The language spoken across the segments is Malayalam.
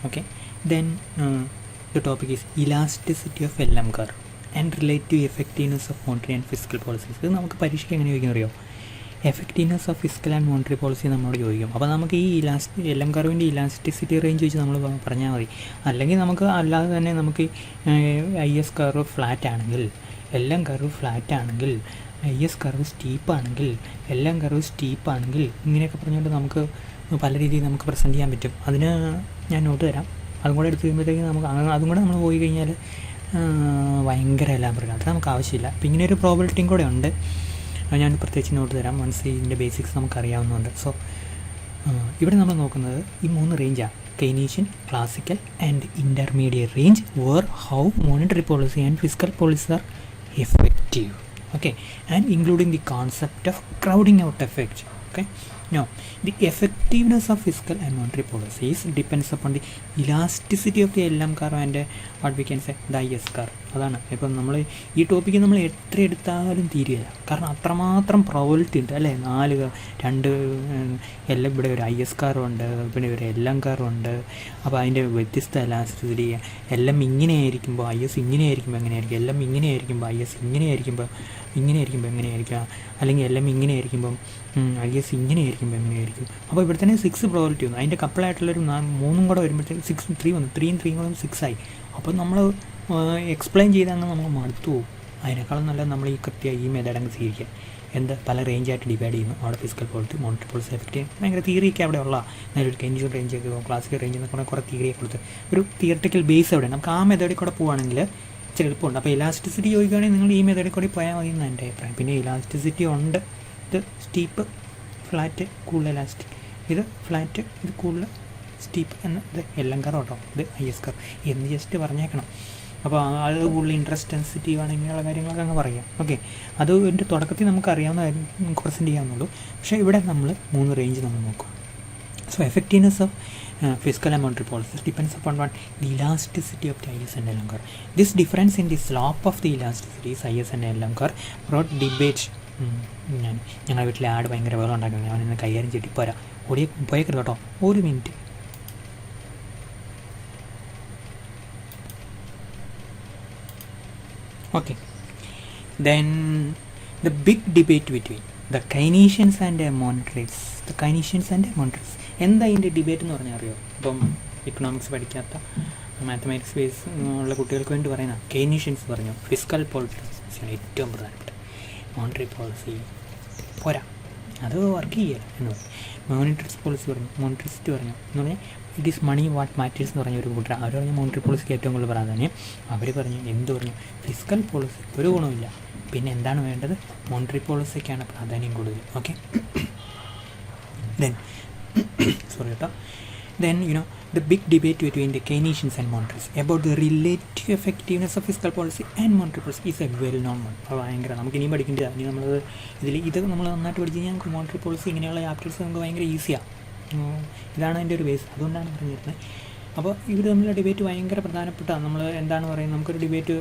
Okay, then the topic is elasticity of LM curve and relative effectiveness of monetary and fiscal policies. ഇത് നമുക്ക് പരീക്ഷയ്ക്ക് എങ്ങനെ ചോദിക്കാൻ അറിയോ? Effectiveness of fiscal and monetary policy നമ്മളോട് ചോദിക്കും. അപ്പോൾ നമുക്ക് ഈ LM കർവിൻ്റെ ഇലാസ്റ്റിസിറ്റി റേഞ്ച് വെച്ച് നമ്മൾ പറഞ്ഞാൽ മതി. അല്ലെങ്കിൽ നമുക്ക് അല്ലാതെ തന്നെ നമുക്ക് IS കർവ് ഫ്ലാറ്റ് ആണെങ്കിൽ, LM കർവ് ഫ്ലാറ്റ് ആണെങ്കിൽ, IS കർവ് സ്റ്റീപ്പാണെങ്കിൽ, LM കർവ് സ്റ്റീപ്പാണെങ്കിൽ, ഇങ്ങനെയൊക്കെ പറഞ്ഞുകൊണ്ട് നമുക്ക് പല രീതിയിൽ നമുക്ക് പ്രസൻറ്റ് ചെയ്യാൻ പറ്റും. അതിന് ഞാൻ നോട്ട് തരാം. അതും കൂടെ എടുത്ത് കഴിയുമ്പോഴത്തേക്കും നമുക്ക് അതും കൂടെ നമ്മൾ പോയി കഴിഞ്ഞാൽ ഭയങ്കര എല്ലാം പറയാം. അത് നമുക്ക് ആവശ്യമില്ല. അപ്പോൾ ഇങ്ങനെ ഒരു പ്രോബിലിറ്റിയും കൂടെ ഉണ്ട്. ഞാൻ പ്രത്യേകിച്ച് നോട്ട് തരാം. വൺസ് ഇതിൻ്റെ ബേസിക്സ് നമുക്കറിയാവുന്നതുകൊണ്ട്. സോ ഇവിടെ നമ്മൾ നോക്കുന്നത് ഈ 3 റേഞ്ചാണ്: Keynesian, classical and intermediate range where how monetary policy and fiscal policy are effective. Okay, and including the concept of crowding out effect. Okay, now the effectiveness of fiscal and monetary policies depends upon the elasticity of the LM curve and what we can say the IS curve. അതാണ് ഇപ്പം നമ്മൾ ഈ ടോപ്പിക്ക് നമ്മൾ എത്ര എടുത്താലും തീരുകയില്ല. കാരണം അത്രമാത്രം പ്രോബിലിറ്റി ഉണ്ട് അല്ലേ. 2 എല്ലാം ഇവിടെ ഒരു IS കർവുണ്ട്, പിന്നെ ഒരു LM കർവുണ്ട്. അപ്പോൾ അതിൻ്റെ വ്യത്യസ്ത എലാസ്റ്റിസിറ്റി, LM ഇങ്ങനെയായിരിക്കുമ്പോൾ IS ഇങ്ങനെയായിരിക്കുമ്പോൾ എങ്ങനെയായിരിക്കും, LM ഇങ്ങനെയായിരിക്കുമ്പോൾ IS ഇങ്ങനെയായിരിക്കുമ്പോൾ എങ്ങനെയായിരിക്കാം, അല്ലെങ്കിൽ LM ഇങ്ങനെയായിരിക്കുമ്പം IS ഇങ്ങനെയായിരിക്കുമ്പോൾ എങ്ങനെയായിരിക്കും. അപ്പോൾ ഇവിടെ തന്നെ 6 പ്രോബിലിറ്റി വന്നു. അതിൻ്റെ കപ്പിളായിട്ടുള്ളൊരു 3 കൂടെ വരുമ്പോഴത്തേക്ക് 3 വന്നു. 3 കൂടെ 6 ആയി. അപ്പോൾ നമ്മൾ എക്സ്പ്ലെയിൻ ചെയ്തങ്ങ് നമുക്ക് മടുത്തു പോകും. അതിനേക്കാളും നല്ലത് നമ്മൾ ഈ കൃത്യമായി ഈ മെത്തേഡ് അങ്ങ് സ്വീകരിക്കുക. പല റേഞ്ചായിട്ട് ഡിവൈഡ് ചെയ്യുന്നു. അവിടെ physical polity, monetary policy effect ഭയങ്കര തിയറിയൊക്കെ അവിടെ ഉള്ള നല്ലൊരു കെയ്നീഷ്യൻ റേഞ്ചൊക്കെ, ക്ലാസിക്കൽ റേഞ്ച് എന്നൊക്കെ കുറേ തിയറിയൊക്കെ കൊടുത്ത് ഒരു തിയററ്റിക്കൽ ബേസ് അവിടെ നമുക്ക് ആ മെത്തേഡിൽ കൂടെ പോവുകയാണെങ്കിൽ ഇച്ചിരി എളുപ്പമുണ്ട്. അപ്പോൾ ഇലാസ്റ്റിസിറ്റി ചോദിക്കുകയാണെങ്കിൽ നിങ്ങൾ ഈ മെത്തേഡിൽ കൂടി പോയാൽ മതി എന്നാണ് എൻ്റെ അഭിപ്രായം. പിന്നെ ഇലാസ്റ്റിസിറ്റി ഉണ്ട്. ഇത് സ്റ്റീപ്പ്, ഫ്ലാറ്റ്, കൂടുതൽ ഇലാസ്റ്റിക്. ഇത് ഫ്ലാറ്റ്, ഇത് കൂടുതൽ സ്റ്റീപ്പ് എന്ന്. ഇത് LM കർവ് കേട്ടോ, ഇത് IS കർവ് എന്ന് ജസ്റ്റ് പറഞ്ഞേക്കണം. അപ്പോൾ അത് കൂടുതൽ ഇൻട്രസ്റ്റ് സെൻസിറ്റീവ് ആണ്, ഇങ്ങനെയുള്ള കാര്യങ്ങളൊക്കെ അങ്ങ് പറയാം. ഓക്കെ, അത് എൻ്റെ തുടക്കത്തിൽ നമുക്ക് അറിയാവുന്ന കാര്യം നമുക്ക് പ്രസൻറ്റ് ചെയ്യാവുന്നുള്ളൂ. പക്ഷേ ഇവിടെ നമ്മൾ 3 റേഞ്ച് നമ്മൾ നോക്കും. So effectiveness of fiscal and monetary policies depends upon what the elasticity of the IS and LM curve. This difference in the slope of the elasticities IS and LM curve brought debate. ഞങ്ങളുടെ വീട്ടിലെ ആട് ഭയങ്കര വെള്ളം ഉണ്ടാക്കുന്നത്, അവൻ ഇന്ന് കൈകാര്യം ചെട്ടിപ്പോരാ, പോയേക്കരുത് കേട്ടോ, 1 minute. Okay, then the big debate between the Keynesians and monetaries. എന്താ ഇതിൻ്റെ ഡിബേറ്റ് എന്ന് പറഞ്ഞാൽ അറിയോ? ഇപ്പം ഇക്കണോമിക്സ് പഠിക്കാത്ത മാത്തമാറ്റിക്സ് ബേസ് ഉള്ള കുട്ടികൾക്ക് വേണ്ടി പറയുന്ന കെയ്നീഷ്യൻസ് പറഞ്ഞു ഫിസ്ക്കൽ പോളിസിയാണ് ഏറ്റവും പ്രധാനപ്പെട്ട, മോണിറ്ററി പോളിസി പോരാ, അത് വർക്ക് ചെയ്യില്ല എന്ന് പറഞ്ഞു. മോണിറ്ററി പോളിസി പറഞ്ഞു, മോണിറ്ററിസ്റ്റ് പറഞ്ഞു എന്ന് പറഞ്ഞാൽ it is money what matters എന്ന് പറഞ്ഞ ഒരു കൂട്ടർ. അവർ പറഞ്ഞു മോണിറ്ററി പോളിസിക്ക് ഏറ്റവും കൂടുതൽ പ്രാധാന്യം. അവർ പറഞ്ഞു എന്ത് പറഞ്ഞു, ഫിസ്ക്കൽ പോളിസി ഒരു ഗുണമില്ല, പിന്നെ എന്താണ് വേണ്ടത്, മോണിറ്ററി പോളിസിക്കാണ് പ്രാധാന്യം കൂടുതൽ. Okay, then the big debate between the Keynesians and monetaries about the relative effectiveness of fiscal policy and monetary policy is a well known one. അപ്പോൾ ഭയങ്കര നമുക്ക് ഇനിയും പഠിക്കേണ്ടത്. ഇനി നമ്മളത് ഇത് നമ്മൾ നന്നായിട്ട് പഠിച്ച് കഴിഞ്ഞാൽ നമുക്ക് മോണിറ്ററി പോളിസി ഇങ്ങനെയുള്ള ചാപ്റ്റേഴ്സ് നമുക്ക് ഭയങ്കര ഈസിയാണ്. ഇതാണ് അതിൻ്റെ ഒരു ബേസ്. അതുകൊണ്ടാണ് പറഞ്ഞിരുന്നത്. അപ്പോൾ ഇവർ തമ്മിലുള്ള ഡിബേറ്റ് ഭയങ്കര പ്രധാനപ്പെട്ടതാണ്. നമ്മൾ എന്താണ് പറയുന്നത്, നമുക്കൊരു ഡിബേറ്റ്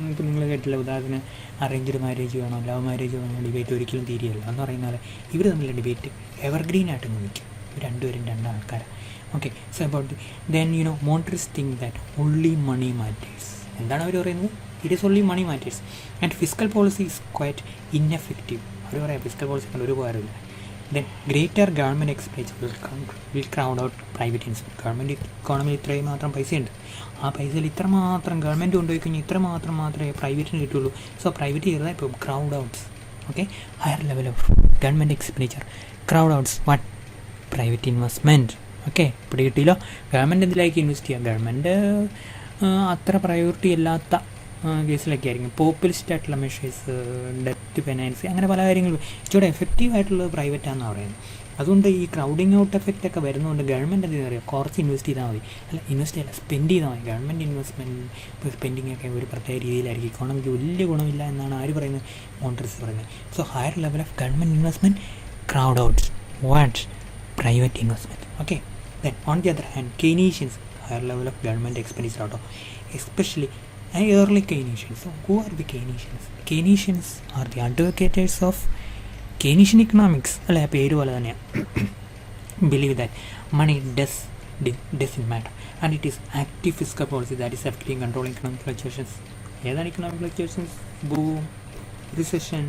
ഇപ്പോൾ നിങ്ങൾ കേട്ടില്ല, ഉദാഹരണത്തിന് അറേഞ്ച്ഡ് മാരേജ് വേണോ ലവ് മാരേജ് വേണോ, ഡിബേറ്റ് ഒരിക്കലും തീരെയല്ല എന്ന് പറയുന്ന പോലെ ഇവർ തമ്മിലുള്ള ഡിബേറ്റ് എവർഗ്രീനായിട്ട് നിൽക്കും. രണ്ടുപേരും 2 ആൾക്കാരാണ്. Okay, so about then monetarist think that only money matters. എന്താണ് അവർ പറയുന്നത്? It is only money matters and fiscal policy is quite ineffective. അവർ പറയാം ഫിസ്ക്കൽ പോളിസി കൊണ്ട് ഒരു ഉപകാരമില്ല. Then greater government expenditure will crowd out private investment. Government ഇക്കോണമിയിൽ ഇത്രയും മാത്രം പൈസയുണ്ട്, ആ പൈസയിൽ ഇത്ര മാത്രം ഗവൺമെൻറ് കൊണ്ടുപോയി കഴിഞ്ഞാൽ ഇത്ര മാത്രമേ പ്രൈവറ്റിന് കിട്ടുള്ളൂ. സോ പ്രൈവറ്റ് ചെയ്താൽ ഇപ്പോൾ crowd outs. Okay, higher level of government expenditure crowd outs what private investment. Okay, ഇപ്പോൾ കിട്ടിയില്ലോ. ഗവൺമെൻറ് എന്തിലേക്ക് ഇൻവെസ്റ്റ് ചെയ്യുക? ഗവൺമെൻറ് അത്ര പ്രയോറിറ്റി അല്ലാത്ത കേസിലൊക്കെ ആയിരിക്കും പോപ്പുലിസ്റ്റ് ആയിട്ടുള്ള മെഷേഴ്സ്, ഡെറ്റ് പെനൽറ്റി, അങ്ങനെ പല കാര്യങ്ങളും. ഇച്ചിരി എഫക്റ്റീവ് ആയിട്ടുള്ളത് പ്രൈവറ്റാണെന്ന് പറയുന്നത്. അതുകൊണ്ട് ഈ ക്രൗഡിങ് ഔട്ട് എഫക്റ്റ് ഒക്കെ വരുന്നതുകൊണ്ട് ഗവൺമെൻറ് എന്താ പറയുക, കുറച്ച് ഇൻവെസ്റ്റ് ചെയ്താൽ മതി. ഇൻവെസ്റ്റ് ചെയ്യില്ല, സ്പെൻഡ് ചെയ്താൽ മതി. ഗവൺമെൻറ് ഇൻവെസ്റ്റ്മെൻറ്റ് സ്പെൻഡിങ് ഒക്കെ ഒരു പ്രത്യേക രീതിയിലായിരിക്കും. ഇക്കോണമിക്ക് വലിയ ഗുണമില്ല എന്നാണ് ആര് പറയുന്നത്? മോണിറ്ററിസ്റ്റ് പറയുന്നത്. So higher level of government investment crowd out what private investment. Okay, then on the other hand Keynesians higher level of government expenditure out of especially early Keynesians. So who are the Keynesians? Keynesians are the advocates of Keynesian economics. അല്ല, പേര് പോലെ തന്നെയാണ്. Believe that money does doesn't matter, and it is active fiscal policy that is affecting controlling economic fluctuations. ഏതാണ് economic fluctuations? boom, recession,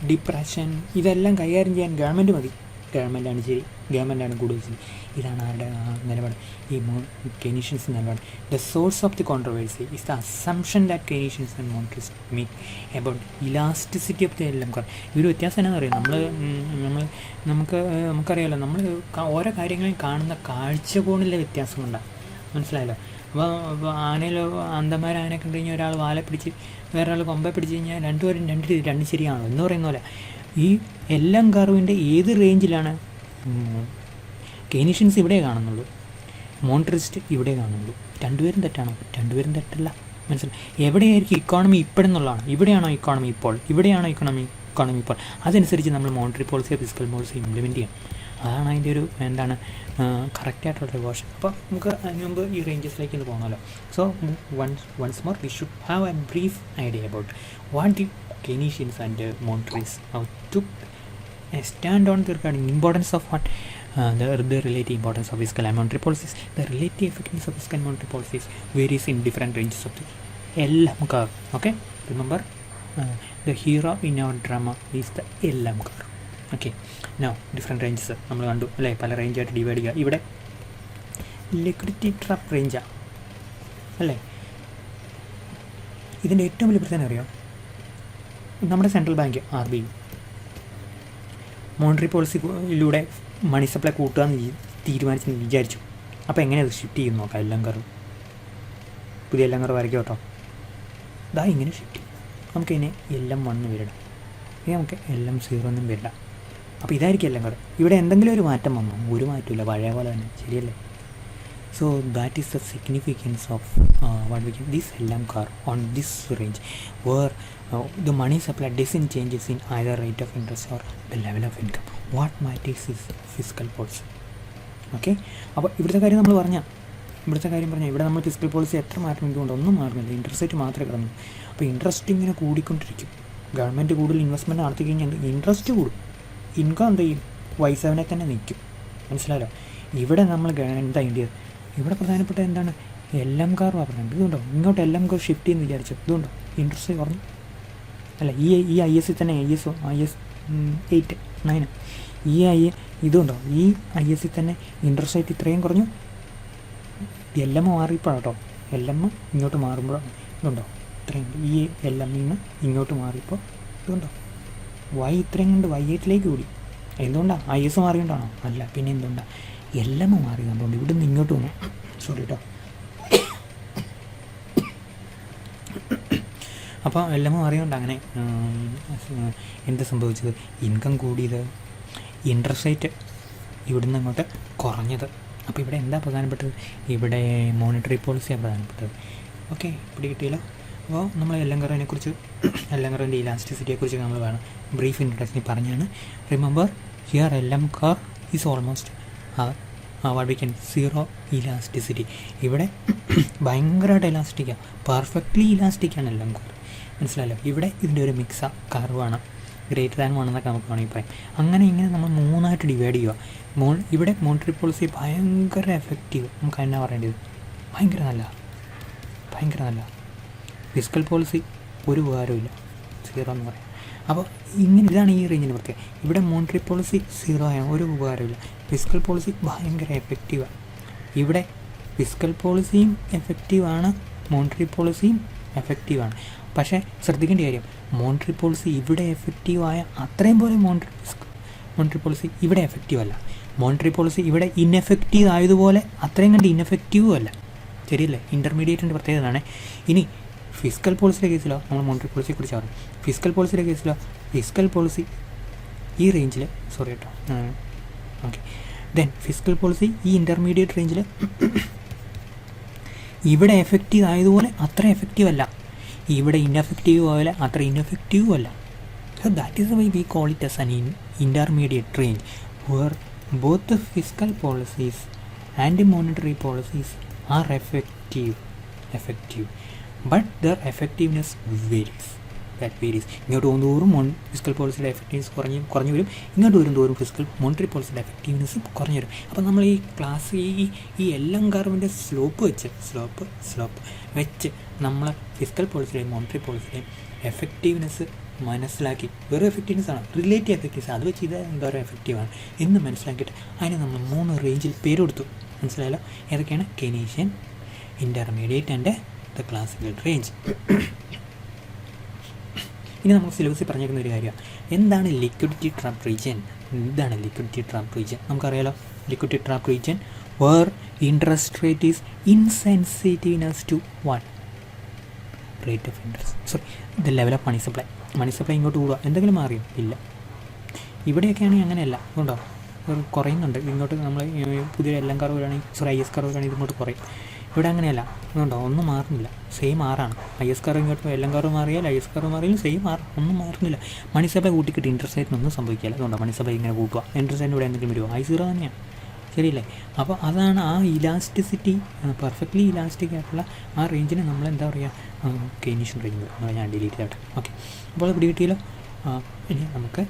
depression, ഇതെല്ലാം കൈകാര്യം ചെയ്യാൻ ഗവൺമെൻറ് മതി. ഗവൺമെൻറ്റാണ് ശരി, ഗവൺമെൻറ്റാണ് കൂടുതൽ ശരി. ഇതാണ് ആരുടെ നിലപാട്, ഈ കെയ്നീഷ്യൻസ് നിലപാട്. The source of the controversy is the assumption that Keynesians and monetarist meet about elasticity of the L M curve. ഇതൊരു വ്യത്യാസം എന്നാന്ന് അറിയാം, നമുക്കറിയാമല്ലോ, നമ്മൾ ഓരോ കാര്യങ്ങളും കാണുന്ന കാഴ്ചകോണിലെ വ്യത്യാസം കൊണ്ടാണ്, മനസ്സിലായല്ലോ. അപ്പോൾ ആനയിൽ അന്ധന്മാരാനെ കണ്ടു കഴിഞ്ഞാൽ ഒരാൾ വാല പിടിച്ച് വേറൊരാൾ കൊമ്പെ പിടിച്ച് കഴിഞ്ഞാൽ രണ്ടുപേരും രണ്ടും ശരിയാണോ എന്ന് പറയുന്ന പോലെ ഈ എല്ലാം കർവിൻ്റെ ഏത് റേഞ്ചിലാണ് കെയ്നീഷ്യൻസ് ഇവിടെ കാണുന്നുള്ളൂ, മോണിറ്ററിസ്റ്റ് ഇവിടെ കാണുന്നുള്ളൂ. രണ്ടുപേരും തെറ്റാണോ? രണ്ടുപേരും തെറ്റല്ല, മനസ്സിലായി. എവിടെയായിരിക്കും ഇക്കോണമി ഇപ്പോഴെന്നുള്ളതാണ്. ഇവിടെയാണോ ഇക്കോണമി ഇപ്പോൾ, ഇവിടെയാണോ ഇക്കോണമി ഇപ്പോൾ, അതനുസരിച്ച് നമ്മൾ മോണിറ്ററി പോളിസിയോ ഫിസ്ക്കൽ പോളിസിയോ ഇംപ്ലിമെൻറ്റ് ചെയ്യണം. അതാണ് അതിൻ്റെ ഒരു കറക്റ്റായിട്ടുള്ള വേർഷൻ. അപ്പോൾ നമുക്ക് അതിന് മുമ്പ് ഈ റേഞ്ചസിലേക്ക് ഒന്ന് പോകണമല്ലോ. So once more we should have a brief idea about what the Keynesians and monetarists took a stand on the regarding importance of what the relative importance of fiscal and monetary policies. The relative effectiveness of fiscal and monetary policies varies in different ranges of the LM curve. Okay, remember the hero in our drama is the LM curve. Okay, no different ranges നമ്മൾ കണ്ടു അല്ലേ, പല റേഞ്ചായിട്ട് ഡിവൈഡ് ചെയ്യുക. ഇവിടെ ലിക്വിഡിറ്റി ട്രാപ്പ് റേഞ്ചാണ് അല്ലേ. ഇതിൻ്റെ ഏറ്റവും വലിയ പ്രശ്നം അറിയാം, നമ്മുടെ സെൻട്രൽ ബാങ്ക് RBI മോണിറ്ററി പോളിസിയിലൂടെ മണി സപ്ലൈ കൂട്ടുകയെന്ന് തീരുമാനിച്ചെന്ന് വിചാരിച്ചു. അപ്പോൾ എങ്ങനെയാണ് അത് ഷിഫ്റ്റ് ചെയ്യുന്നു നോക്കാം. എല്ലാം കറവ് പുതിയ എല്ലാം കറവ് വരയ്ക്കും കേട്ടോ. ഇതാ ഇങ്ങനെ ഷിഫ്റ്റ് ചെയ്യും. നമുക്കിതിനെ LM1 വരിടാം, ഇനി നമുക്ക് LM0 എന്നും വരിടാം. അപ്പോൾ ഇതായിരിക്കും എല്ലാം കറവ്. ഇവിടെ എന്തെങ്കിലും ഒരു മാറ്റം വന്നോ? ഒരു മാറ്റമില്ല, പഴയ പോലെ തന്നെ, ശരിയല്ലേ? So that is the significance of this LM curve on this range where the money supply doesn't changes in either rate of interest or the level of income. What matters is fiscal policy. Okay, അപ്പോൾ ഇവിടുത്തെ കാര്യം പറഞ്ഞാൽ ഇവിടെ നമ്മൾ ഫിസ്ക്കൽ പോളിസി എത്ര മാറ്റം ഇതുകൊണ്ട് ഒന്നും മാറുന്നില്ല, ഇൻട്രസ്റ്റ് റേറ്റ് മാത്രമേ കിടന്നു. അപ്പോൾ ഇൻട്രസ്റ്റ് ഇങ്ങനെ കൂടിക്കൊണ്ടിരിക്കും. ഗവൺമെൻറ് കൂടുതൽ ഇൻവെസ്റ്റ്മെൻറ്റ് നടത്തി കഴിഞ്ഞാൽ ഇൻട്രസ്റ്റ് കൂടും, ഇൻകം എന്ത് ചെയ്യും? Y7 തന്നെ നിൽക്കും, മനസ്സിലായല്ലോ. ഇവിടെ നമ്മൾ എന്താ ഇന്ത്യ ഇവിടെ പ്രധാനപ്പെട്ട എന്താണ്? LM കർവ് പറഞ്ഞത്. ഇതുകൊണ്ടോ ഇങ്ങോട്ട് LM കർവ് ഷിഫ്റ്റ് ചെയ്യുമെന്ന് വിചാരിച്ചു, ഇതുകൊണ്ടോ ഇൻട്രസ്റ്റ് കുറഞ്ഞു അല്ല. ഈ IS തന്നെ IS 8, 9 ഇതുകൊണ്ടോ ഈ IS തന്നെ ഇൻട്രസ്റ്റ് റേറ്റ് ഇത്രയും കുറഞ്ഞു. LM മാറിയപ്പോഴാണ് കേട്ടോ, LM ഇങ്ങോട്ട് മാറുമ്പോഴാണ് ഇതുണ്ടോ ഇത്രയും ഈ LM നിന്ന് ഇങ്ങോട്ട് മാറിയപ്പോൾ ഇതുകൊണ്ടോ ഇത്രയും കൊണ്ട് Y8 കൂടി. എന്തുകൊണ്ടാണ്? IS മാറിയോണ്ടാണോ? അല്ല, പിന്നെ എന്തുകൊണ്ടാണ്? LM മാറി കണ്ടുകൊണ്ട് ഇവിടെ നിന്ന് ഇങ്ങോട്ട് വന്നു. സോറി കേട്ടോ. അപ്പോൾ LM മാറിയോണ്ട് അങ്ങനെ എന്ത് സംഭവിച്ചത്? ഇൻകം കൂടിയത്, ഇൻട്രസ്റ്റ് റേറ്റ് ഇവിടുന്ന് അങ്ങോട്ട് കുറഞ്ഞത്. അപ്പോൾ ഇവിടെ എന്താ പ്രധാനപ്പെട്ടത്? ഇവിടെ മോണിറ്ററി പോളിസിയാണ് പ്രധാനപ്പെട്ടത്. ഓക്കെ, ഇവിടെ കിട്ടിയല്ലോ. അപ്പോൾ നമ്മൾ LM കർവിൻ്റെ ഇലാസ്റ്റിസിറ്റിയെക്കുറിച്ച് നമ്മൾ വേണം ബ്രീഫ് ഇൻട്രഡക്ഷനിൽ പറഞ്ഞാണ്. Remember here LM curve is almost what we can zero elasticity. ഇവിടെ ഭയങ്കരമായിട്ട് ഇലാസ്റ്റിക്കാണ്, പെർഫെക്റ്റ്ലി ഇലാസ്റ്റിക്കാണ് LM കർവ്, മനസ്സിലായല്ലോ. ഇവിടെ ഇതിൻ്റെ ഒരു മിക്സ് കർവാണ്, ഗ്രേറ്റർ ദാൻ 1 എന്നൊക്കെ നമുക്ക് വേണമെങ്കിൽ പറയാം. അങ്ങനെ ഇങ്ങനെ നമ്മൾ 3ആയിട്ട് ഡിവൈഡ് ചെയ്യുക. ഇവിടെ മോണിറ്ററി പോളിസി ഭയങ്കര എഫക്റ്റീവ്, നമുക്ക് എന്നാ പറയേണ്ടത്? ഭയങ്കര നല്ല. ഫിസ്ക്കൽ പോളിസി ഒരു ഉപകാരമില്ല, 0 എന്ന് പറയാം. അപ്പോൾ ഇതാണ് ഈ റേഞ്ചിന് പ്രത്യേകം. ഇവിടെ മോണിറ്ററി പോളിസി 0 ആണ്, ഒരു ഉപകാരമില്ല. ഫിസ്ക്കൽ പോളിസി ഭയങ്കര എഫക്റ്റീവാണ്. ഇവിടെ ഫിസ്ക്കൽ പോളിസിയും എഫക്റ്റീവാണ്, മോണിറ്ററി പോളിസിയും എഫക്റ്റീവാണ്. പക്ഷേ ശ്രദ്ധിക്കേണ്ട കാര്യം, മോണിറ്ററി പോളിസി ഇവിടെ എഫക്റ്റീവായ അത്രയും പോലെ മോണിറ്ററി പോളിസി ഇവിടെ എഫക്റ്റീവ് അല്ല. മോണിറ്ററി പോളിസി ഇവിടെ ഇൻഎഫക്റ്റീവ് ആയതുപോലെ അത്രയും കണ്ട് ഇൻഎഫക്റ്റീവും അല്ല, ശരിയല്ലേ? ഇൻ്റർമീഡിയറ്റിൻ്റെ പ്രത്യേകതയാണ്. ഇനി ഫിസ്ക്കൽ പോളിസിയുടെ കേസിലോ നമ്മൾ മോണിറ്ററി പോളിസിയെക്കുറിച്ച് പറയും. ഫിസ്ക്കൽ പോളിസിയുടെ കേസിലോ ഫിസ്ക്കൽ പോളിസി ഈ റേഞ്ചിൽ, സോറി കേട്ടോ, ഓക്കെ. ദെൻ ഫിസ്ക്കൽ പോളിസി ഈ ഇൻ്റർമീഡിയറ്റ് റേഞ്ചിൽ ഇവിടെ എഫക്റ്റീവ് ആയതുപോലെ അത്ര എഫക്റ്റീവ് അല്ല, ഇവിടെ ഇൻഎഫക്റ്റീവ് പോലെ അത്ര ഇൻഎഫക്റ്റീവും അല്ല. So that is why we call it as an intermediate range where both the fiscal policies and monetary policies are effective, but their effectiveness varies. That varies. ഇങ്ങോട്ട് പോകുന്നതോറും ഫിസിക്കൽ പോളിസിയുടെ എഫക്റ്റീവ്നെസ് കുറഞ്ഞു വരും, ഇങ്ങോട്ട് വരുന്നതോറും മോണിറ്ററി പോളിസിയുടെ എഫക്റ്റീവ്നെസ് കുറഞ്ഞു വരും. അപ്പോൾ നമ്മൾ ഈ ക്ലാസ് ഈ എല്ലാം കർവിൻ്റെ സ്ലോപ്പ് വെച്ച് നമ്മൾ ഫിസിക്കൽ പോളിസിയുടെയും മോണിറ്ററി പോളിസിയുടെയും എഫക്റ്റീവ്നെസ് മനസ്സിലാക്കി, വെറും എഫക്റ്റീവ്നെസ് ആണ്, റിലേറ്റീവ് എഫക്റ്റീവ്നെസ്, അത് വെച്ച് ഇത് എന്തോരം എഫക്റ്റീവാണ് എന്ന് മനസ്സിലാക്കിയിട്ട് അതിന് നമ്മൾ 3 റേഞ്ചിൽ പേര് കൊടുത്തു. മനസ്സിലായല്ലോ? ഏതൊക്കെയാണ്? Keynesian, intermediate and the classical range. ഇനി നമുക്ക് സിലബസിൽ പറഞ്ഞേക്കുന്ന ഒരു കാര്യമാണ്, എന്താണ് ലിക്വിഡിറ്റി ട്രാപ്പ് റീജിയൻ? എന്താണ് ലിക്വിഡിറ്റി ട്രാപ്പ് റീജിയൻ? നമുക്കറിയാലോ, liquidity trap region where interest rate is insensitiveness to what? Rate of interest, sorry, the level of money supply. Money supply ഇങ്ങോട്ട് കൂടുക, എന്തെങ്കിലും മാറിയോ? ഇല്ല. ഇവിടെയൊക്കെയാണെങ്കിൽ അങ്ങനെയല്ല, അതുകൊണ്ടോ കുറയുന്നുണ്ട്. ഇങ്ങോട്ട് നമ്മൾ പുതിയ എല്ലാം കർവ് വരികയാണെങ്കിൽ, സോറി, IS കർവ് വരികയാണെങ്കിൽ ഇങ്ങോട്ട് കുറയും. ഇവിടെ അങ്ങനെയല്ല, അതുകൊണ്ടോ ഒന്നും മാറുന്നില്ല, സെയിം 6ആണ്. IS കർവ് ഇങ്ങോട്ട് എല്ലാം കർവ് മാറിയാൽ IS കർവ് മാറിയാലും സെയിം 6, ഒന്നും മാറുന്നില്ല. മണി സപ്ലൈ കൂട്ടിക്കിട്ട് ഇൻട്രസ്റ്റ് റേറ്റിനൊന്നും സംഭവിക്കില്ല. അതുകൊണ്ടോ മണി സപ്ലൈ ഇങ്ങനെ കൂട്ടുക, ഇൻട്രസ്റ്റ് റേറ്റിന് ഇവിടെ എന്തെങ്കിലും വരുമോ? I0 തന്നെയാണ്, ശരിയല്ലേ? അപ്പോൾ അതാണ് ആ ഇലാസ്റ്റിസിറ്റി, പെർഫെക്റ്റ്ലി ഇലാസ്റ്റിക് ആയിട്ടുള്ള ആ റേഞ്ചിന് നമ്മൾ എന്താ പറയുക, കെനീഷ്യൻ റേഞ്ച്. ഞാൻ ഡിലീറ്റ് ചെയ്യട്ടെ. ഓക്കെ, അപ്പോൾ അത് പിടികിട്ടിയല്ലോ. ഇനി നമുക്ക്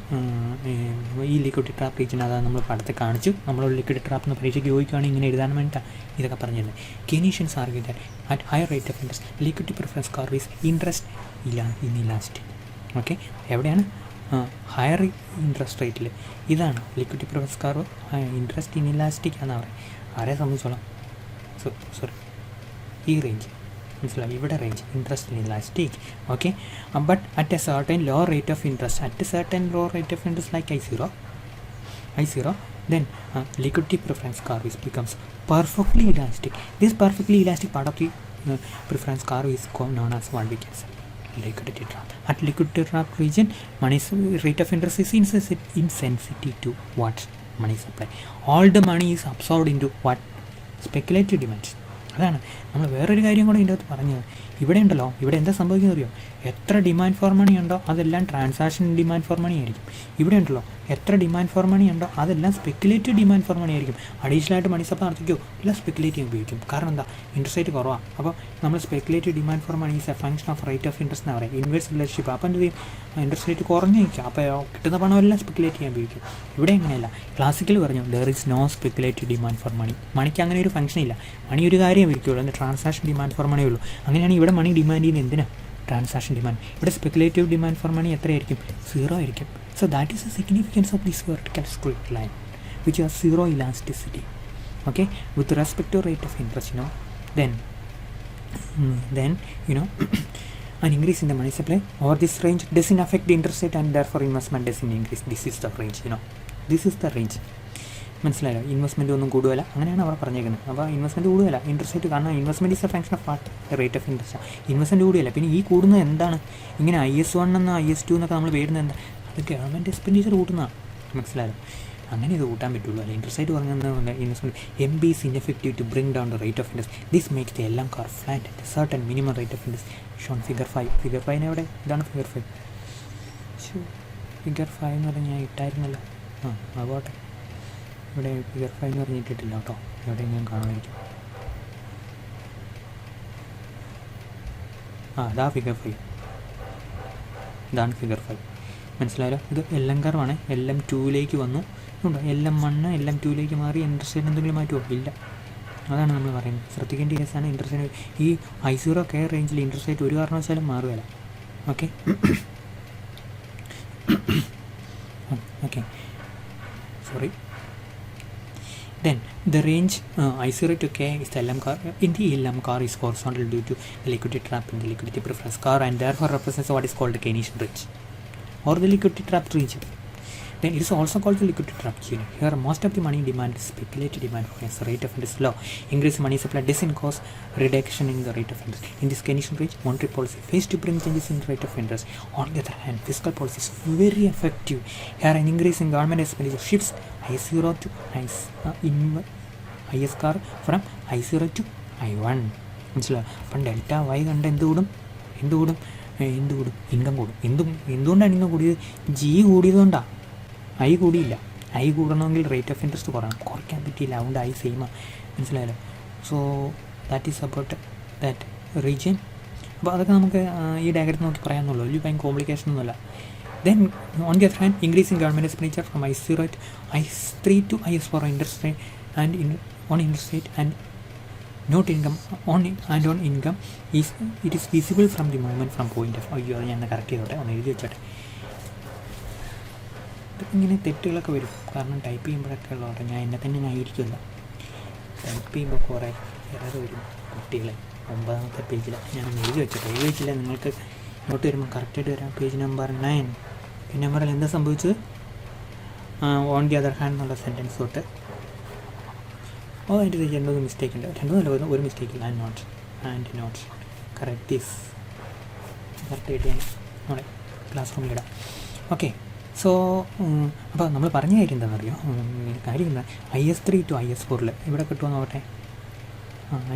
ഈ ലിക്വിഡിറ്റി ട്രാപ്പ് റീജിയൻ, അതാണ് നമ്മൾ പടത്തിൽ കാണിച്ചു. നമ്മൾ ലിക്വിഡിറ്റി ട്രാപ്പ് എന്ന് പരീക്ഷയ്ക്ക് ചോദിക്കുകയാണെങ്കിൽ ഇങ്ങനെ എഴുതാൻ വേണ്ടിയിട്ടാണ് ഇതൊക്കെ പറഞ്ഞിരുന്നത്. Keynesians argue that at higher rate of interest liquidity preference curve is interest elastic. Okay, എവിടെയാണ്? ഹയർ ഇൻട്രസ്റ്റ് റേറ്റിൽ ഇതാണ് liquidity preference curve interest elastic എന്നാണ് പറയുന്നത്. ആരെ സംബന്ധിച്ചോളാം, സോറി, ഈ റേഞ്ച് മനസ്സിലായി, ഇവിടെ range interest elastic. Okay, but at a certain low rate of interest like I0 then liquidity preference curve becomes perfectly elastic. This perfectly elastic part of the preference curve is known as what we can say liquidity trap. At liquidity trap region, money's rate of interest is insensitive to what? Money supply. All the money is absorbed into what? Speculative demands. അതാണ് നമ്മൾ വേറൊരു കാര്യം കൂടെ ഇതിൻ്റെ അകത്ത് പറഞ്ഞത്. ഇവിടെ ഉണ്ടല്ലോ, ഇവിടെ എന്താ സംഭവിക്കുന്നത് അറിയോ? എത്ര ഡിമാൻഡ് ഫോർ മണി ഉണ്ടോ അതെല്ലാം ട്രാൻസാക്ഷൻ ഡിമാൻഡ് ഫോർ മണി ആയിരിക്കും. ഇവിടെ ഉണ്ടല്ലോ, എത്ര ഡിമാൻഡ് ഫോർ മണി ഉണ്ടോ അതെല്ലാം സ്പെക്കുലേറ്റീവ് ഡിമാൻഡ് ഫോർ മണി ആയിരിക്കും. അഡീഷണൽ ആയിട്ട് മണി സപ്ലൈ നടത്തിക്കോ എല്ലാം സ്പെക്കുലേറ്റീവ് ഉപയോഗിക്കും. കാരണം എന്താ? ഇൻട്രസ്റ്റ് റേറ്റ് കുറവാണ്. അപ്പോൾ നമ്മൾ speculative demand for money is a function of rate of interest എന്ന് പറയും, ഇൻവേഴ്സ് റിലേഷൻഷിപ്പ്. അപ്പോൾ എന്ത് ചെയ്യും? ഇൻട്രസ്റ്റ് റേറ്റ് കുറഞ്ഞു നിൽക്കും, അപ്പോൾ കിട്ടുന്ന പണമെല്ലാം സ്പെക്കുലേറ്റ് ചെയ്യാൻ ഉപയോഗിക്കും. ഇവിടെ എങ്ങനെയല്ല, ക്ലാസിക്കൽ പറഞ്ഞു there is no speculative demand for money. മണിക്ക് അങ്ങനെ ഒരു ഫംഗ്ഷൻ ഇല്ല. മണി ഒരു കാര്യം ഉപയോഗിക്കുള്ളൂ, അതിന് ട്രാൻസാക്ഷൻ ഡിമാൻഡ് ഫോർ മണിയേ ഉള്ളൂ. അങ്ങനെയാണ് ഇവിടെ മണി ഡിമാൻഡ് ചെയ്യുന്നത് എന്തിനാണ്? Transaction demand. ഇവിടെ സ്പെക്കുലേറ്റീവ് ഡിമാൻഡ് ഫോർ മണി എത്രയായിരിക്കും? 0 ആയിരിക്കും. So that is the significance of this vertical straight line which has 0 elasticity. Okay, with respect to rate of interest, then an increase in the money supply over this range doesn't affect the interest rate and therefore investment doesn't increase. This is the range, this is the range. മനസ്സിലായോ? ഇൻവെസ്റ്റ്മെൻറ്റ് ഒന്നും കൂടുകയില്ല, അങ്ങനെയാണ് അവർ പറഞ്ഞേക്കുന്നത്. അപ്പോൾ ഇൻവെസ്റ്റ്മെൻറ്റ് കൂടുകയില്ല, ഇൻട്രസ്റ്റ് റേറ്റ്, കാരണം investment is a function of what? Rate of interest. Investment കൂടുകയില്ല. പിന്നെ ഈ കൂടുന്നത് എന്താണ്? ഇങ്ങനെ IS1 എന്ന് IS2 എന്നൊക്കെ നമ്മൾ വരുന്നത് എന്താ? അത് ഗവൺമെൻറ് എക്സ്പെൻഡിച്ചർ കൂട്ടുന്നതാണ്. മനസ്സിലായോ? അങ്ങനെ ഇത് കൂട്ടാൻ പറ്റുള്ളൂ. അല്ല, ഇൻട്രസ്റ്റ് റേറ്റ് പറഞ്ഞാൽ investment MB is ineffective to bring down the rate of interest. This makes the LM curve flat at a certain minimum rate of interest shown figure 5. Figure 5 എവിടെ? ഇതാണ് ഫിഗർ 5. ഫിഗർ 5 എന്ന് പറഞ്ഞാൽ ഞാൻ ഇട്ടായിരുന്നല്ലോ. ആകോട്ടെ, ഇവിടെ ഫിഗർ 5 എന്ന് പറഞ്ഞിട്ടില്ല കേട്ടോ, എവിടെയെങ്കിലും കാണുമായിരിക്കും. അതാ ഫിഗർ 5, ഇതാണ് ഫിഗർ 5. മനസ്സിലായല്ലോ? ഇത് LM കർവാണ്. LM2ലേക്ക് വന്നു, ഉണ്ടോ? LM1 LM2ലേക്ക് മാറി. ഇൻട്രസ്റ്റ് റേറ്റ് എന്തെങ്കിലും മാറ്റുമോ? ഇല്ല. അതാണ് നമ്മൾ പറയുന്നത്. ശ്രദ്ധിക്കേണ്ട കേസാണ് ഇൻട്രസ്റ്റ് റേറ്റ്. ഈ I0 റേഞ്ചിൽ ഇൻട്രസ്റ്റ് റേറ്റ് ഒരു കാരണവശാലും മാറുകയില്ല. Okay, okay, sorry. Then the range I0 to K is the LM car. In the LM car is horizontal due to the liquidity trap in the liquidity preference car and therefore represents what is called the Keynesian range or the liquidity trap region. Then it is also called the liquidity trap region. Here most of the money demand is speculative demand for the rate of interest low. Increase money supply doesn't cause reduction in the rate of interest. In this Keynesian range, monetary policy fails to bring changes in the rate of interest. On the other hand, fiscal policy is very effective. Here an increase in government expenditure shifts I0 to IS car from I0 to I1. മനസ്സിലാവും? അപ്പം ഡെൽറ്റ വൈ കണ്ട് എന്ത് കൂടും? ഇൻകം കൂടും. എന്തുകൊണ്ടാണ് ഇൻകം കൂടിയത്? ജി കൂടിയതുകൊണ്ടാണ്, ഐ കൂടിയില്ല. ഐ കൂടണമെങ്കിൽ റേറ്റ് ഓഫ് ഇൻട്രസ്റ്റ് കുറയ്ക്കാൻ പറ്റിയില്ല, അതുകൊണ്ട് ഐ സെയിമാണ്. മനസ്സിലായല്ലോ? So that is about that region. അപ്പോൾ അതൊക്കെ നമുക്ക് ഈ ഡയഗ്രത്തിൽ നോക്കി പറയാമെന്നുള്ളൂ, വലിയ ഭയങ്കര കോംപ്ലിക്കേഷൻ ഒന്നുമില്ല. Then on the other hand, increasing government expenditure from I0 to I3 to IS4 interstate and on interstate and not income on income it is visible from the movement from point of. അയ്യോ അത് ഞാൻ കറക്റ്റ് ചെയ്തോട്ടെ, ഒന്ന് എഴുതി വെച്ചോട്ടെ. ഇങ്ങനെ തെറ്റുകളൊക്കെ വരും, കാരണം ടൈപ്പ് ചെയ്യുമ്പോഴൊക്കെ ഉള്ളതോട്ടെ ഞാൻ എന്നെ തന്നെ ന്യായീകരിക്കില്ല. ടൈപ്പ് ചെയ്യുമ്പോൾ കുറേ എറർ വരും കുട്ടികളെ. 9ാമത്തെ പേജിൽ ഞാൻ എഴുതി വെച്ചോട്ടെ, എഴുതി വെച്ചില്ല നിങ്ങൾക്ക് ഇങ്ങോട്ട് വരുമ്പോൾ കറക്റ്റായിട്ട് വരാം. Page number 9. ഈ നമ്പറിൽ എന്താ സംഭവിച്ചത്? ഓൺ ദി അതർ ഹാൻഡ് എന്നുള്ള സെൻറ്റൻസ് തൊട്ട് അതിൻ്റെ രണ്ടൊന്നും മിസ്റ്റേക്ക് ഉണ്ട്, രണ്ടും ഒരു മിസ്റ്റേക്ക് ഇല്ല. ആൻഡ് നോട്ട് കറക്റ്റ് ദീസ് കറക്റ്റായിട്ട് ഞാൻ നമ്മുടെ ക്ലാസ് റൂമിലിടാം. ഓക്കെ, സോ അപ്പോൾ നമ്മൾ പറഞ്ഞ കാര്യം എന്താണെന്നറിയോ? കാര്യം എന്താ, IS3 to IS4 ഇവിടെ കിട്ടുമോ നോക്കട്ടെ.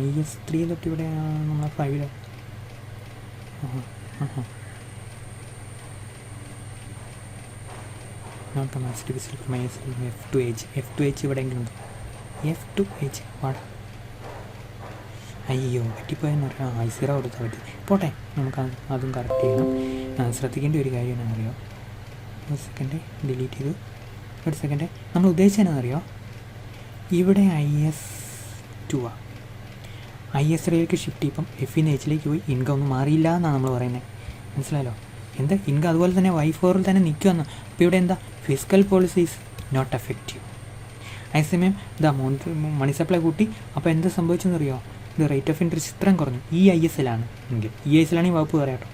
IS3 തൊട്ട് ഇവിടെ നമ്മളെ 5 നോട്ട് മാസ്റ്റർ വിസിൽ F2H ഇവിടെയെങ്കിലും ഉണ്ട്. F2H വാടാ, അയ്യോ പറ്റിപ്പോയെന്ന് പറയാം. I0 കൊടുത്താൽ പറ്റി, പോട്ടെ, നമുക്ക് അതും കറക്റ്റ് ചെയ്യണം. ശ്രദ്ധിക്കേണ്ട ഒരു കാര്യം എന്നാണെന്നറിയോ? ഒരു സെക്കൻഡ് ഡിലീറ്റ് ചെയ്തു. ഒരു സെക്കൻഡ്, നമ്മൾ ഉദ്ദേശിച്ചതെന്നറിയോ? ഇവിടെ IS2 IS3ലേക്ക് ഷിഫ്റ്റ് ചെയ്യുമ്പം F-ന്ന് H-ലേക്ക് പോയി ഇൻകം ഒന്നും മാറിയില്ല എന്നാണ് നമ്മൾ പറയുന്നത്. മനസ്സിലായല്ലോ? എന്താ ഇൻകം അതുപോലെ തന്നെ Y4-ൽ തന്നെ നിൽക്കുമെന്ന്. അപ്പോൾ ഇവിടെ എന്താ, fiscal policy is not effective. അതേസമയം ഇതാ മണി സപ്ലൈ കൂട്ടി, അപ്പോൾ എന്താ സംഭവിച്ചെന്നറിയോ? ഇത് റേറ്റ് ഓഫ് ഇൻട്രസ്റ്റ് ഇത്രയും കുറഞ്ഞു. ഈ IS-ലാണ് എങ്കിൽ ഈ വകുപ്പ് പറയാം കേട്ടോ.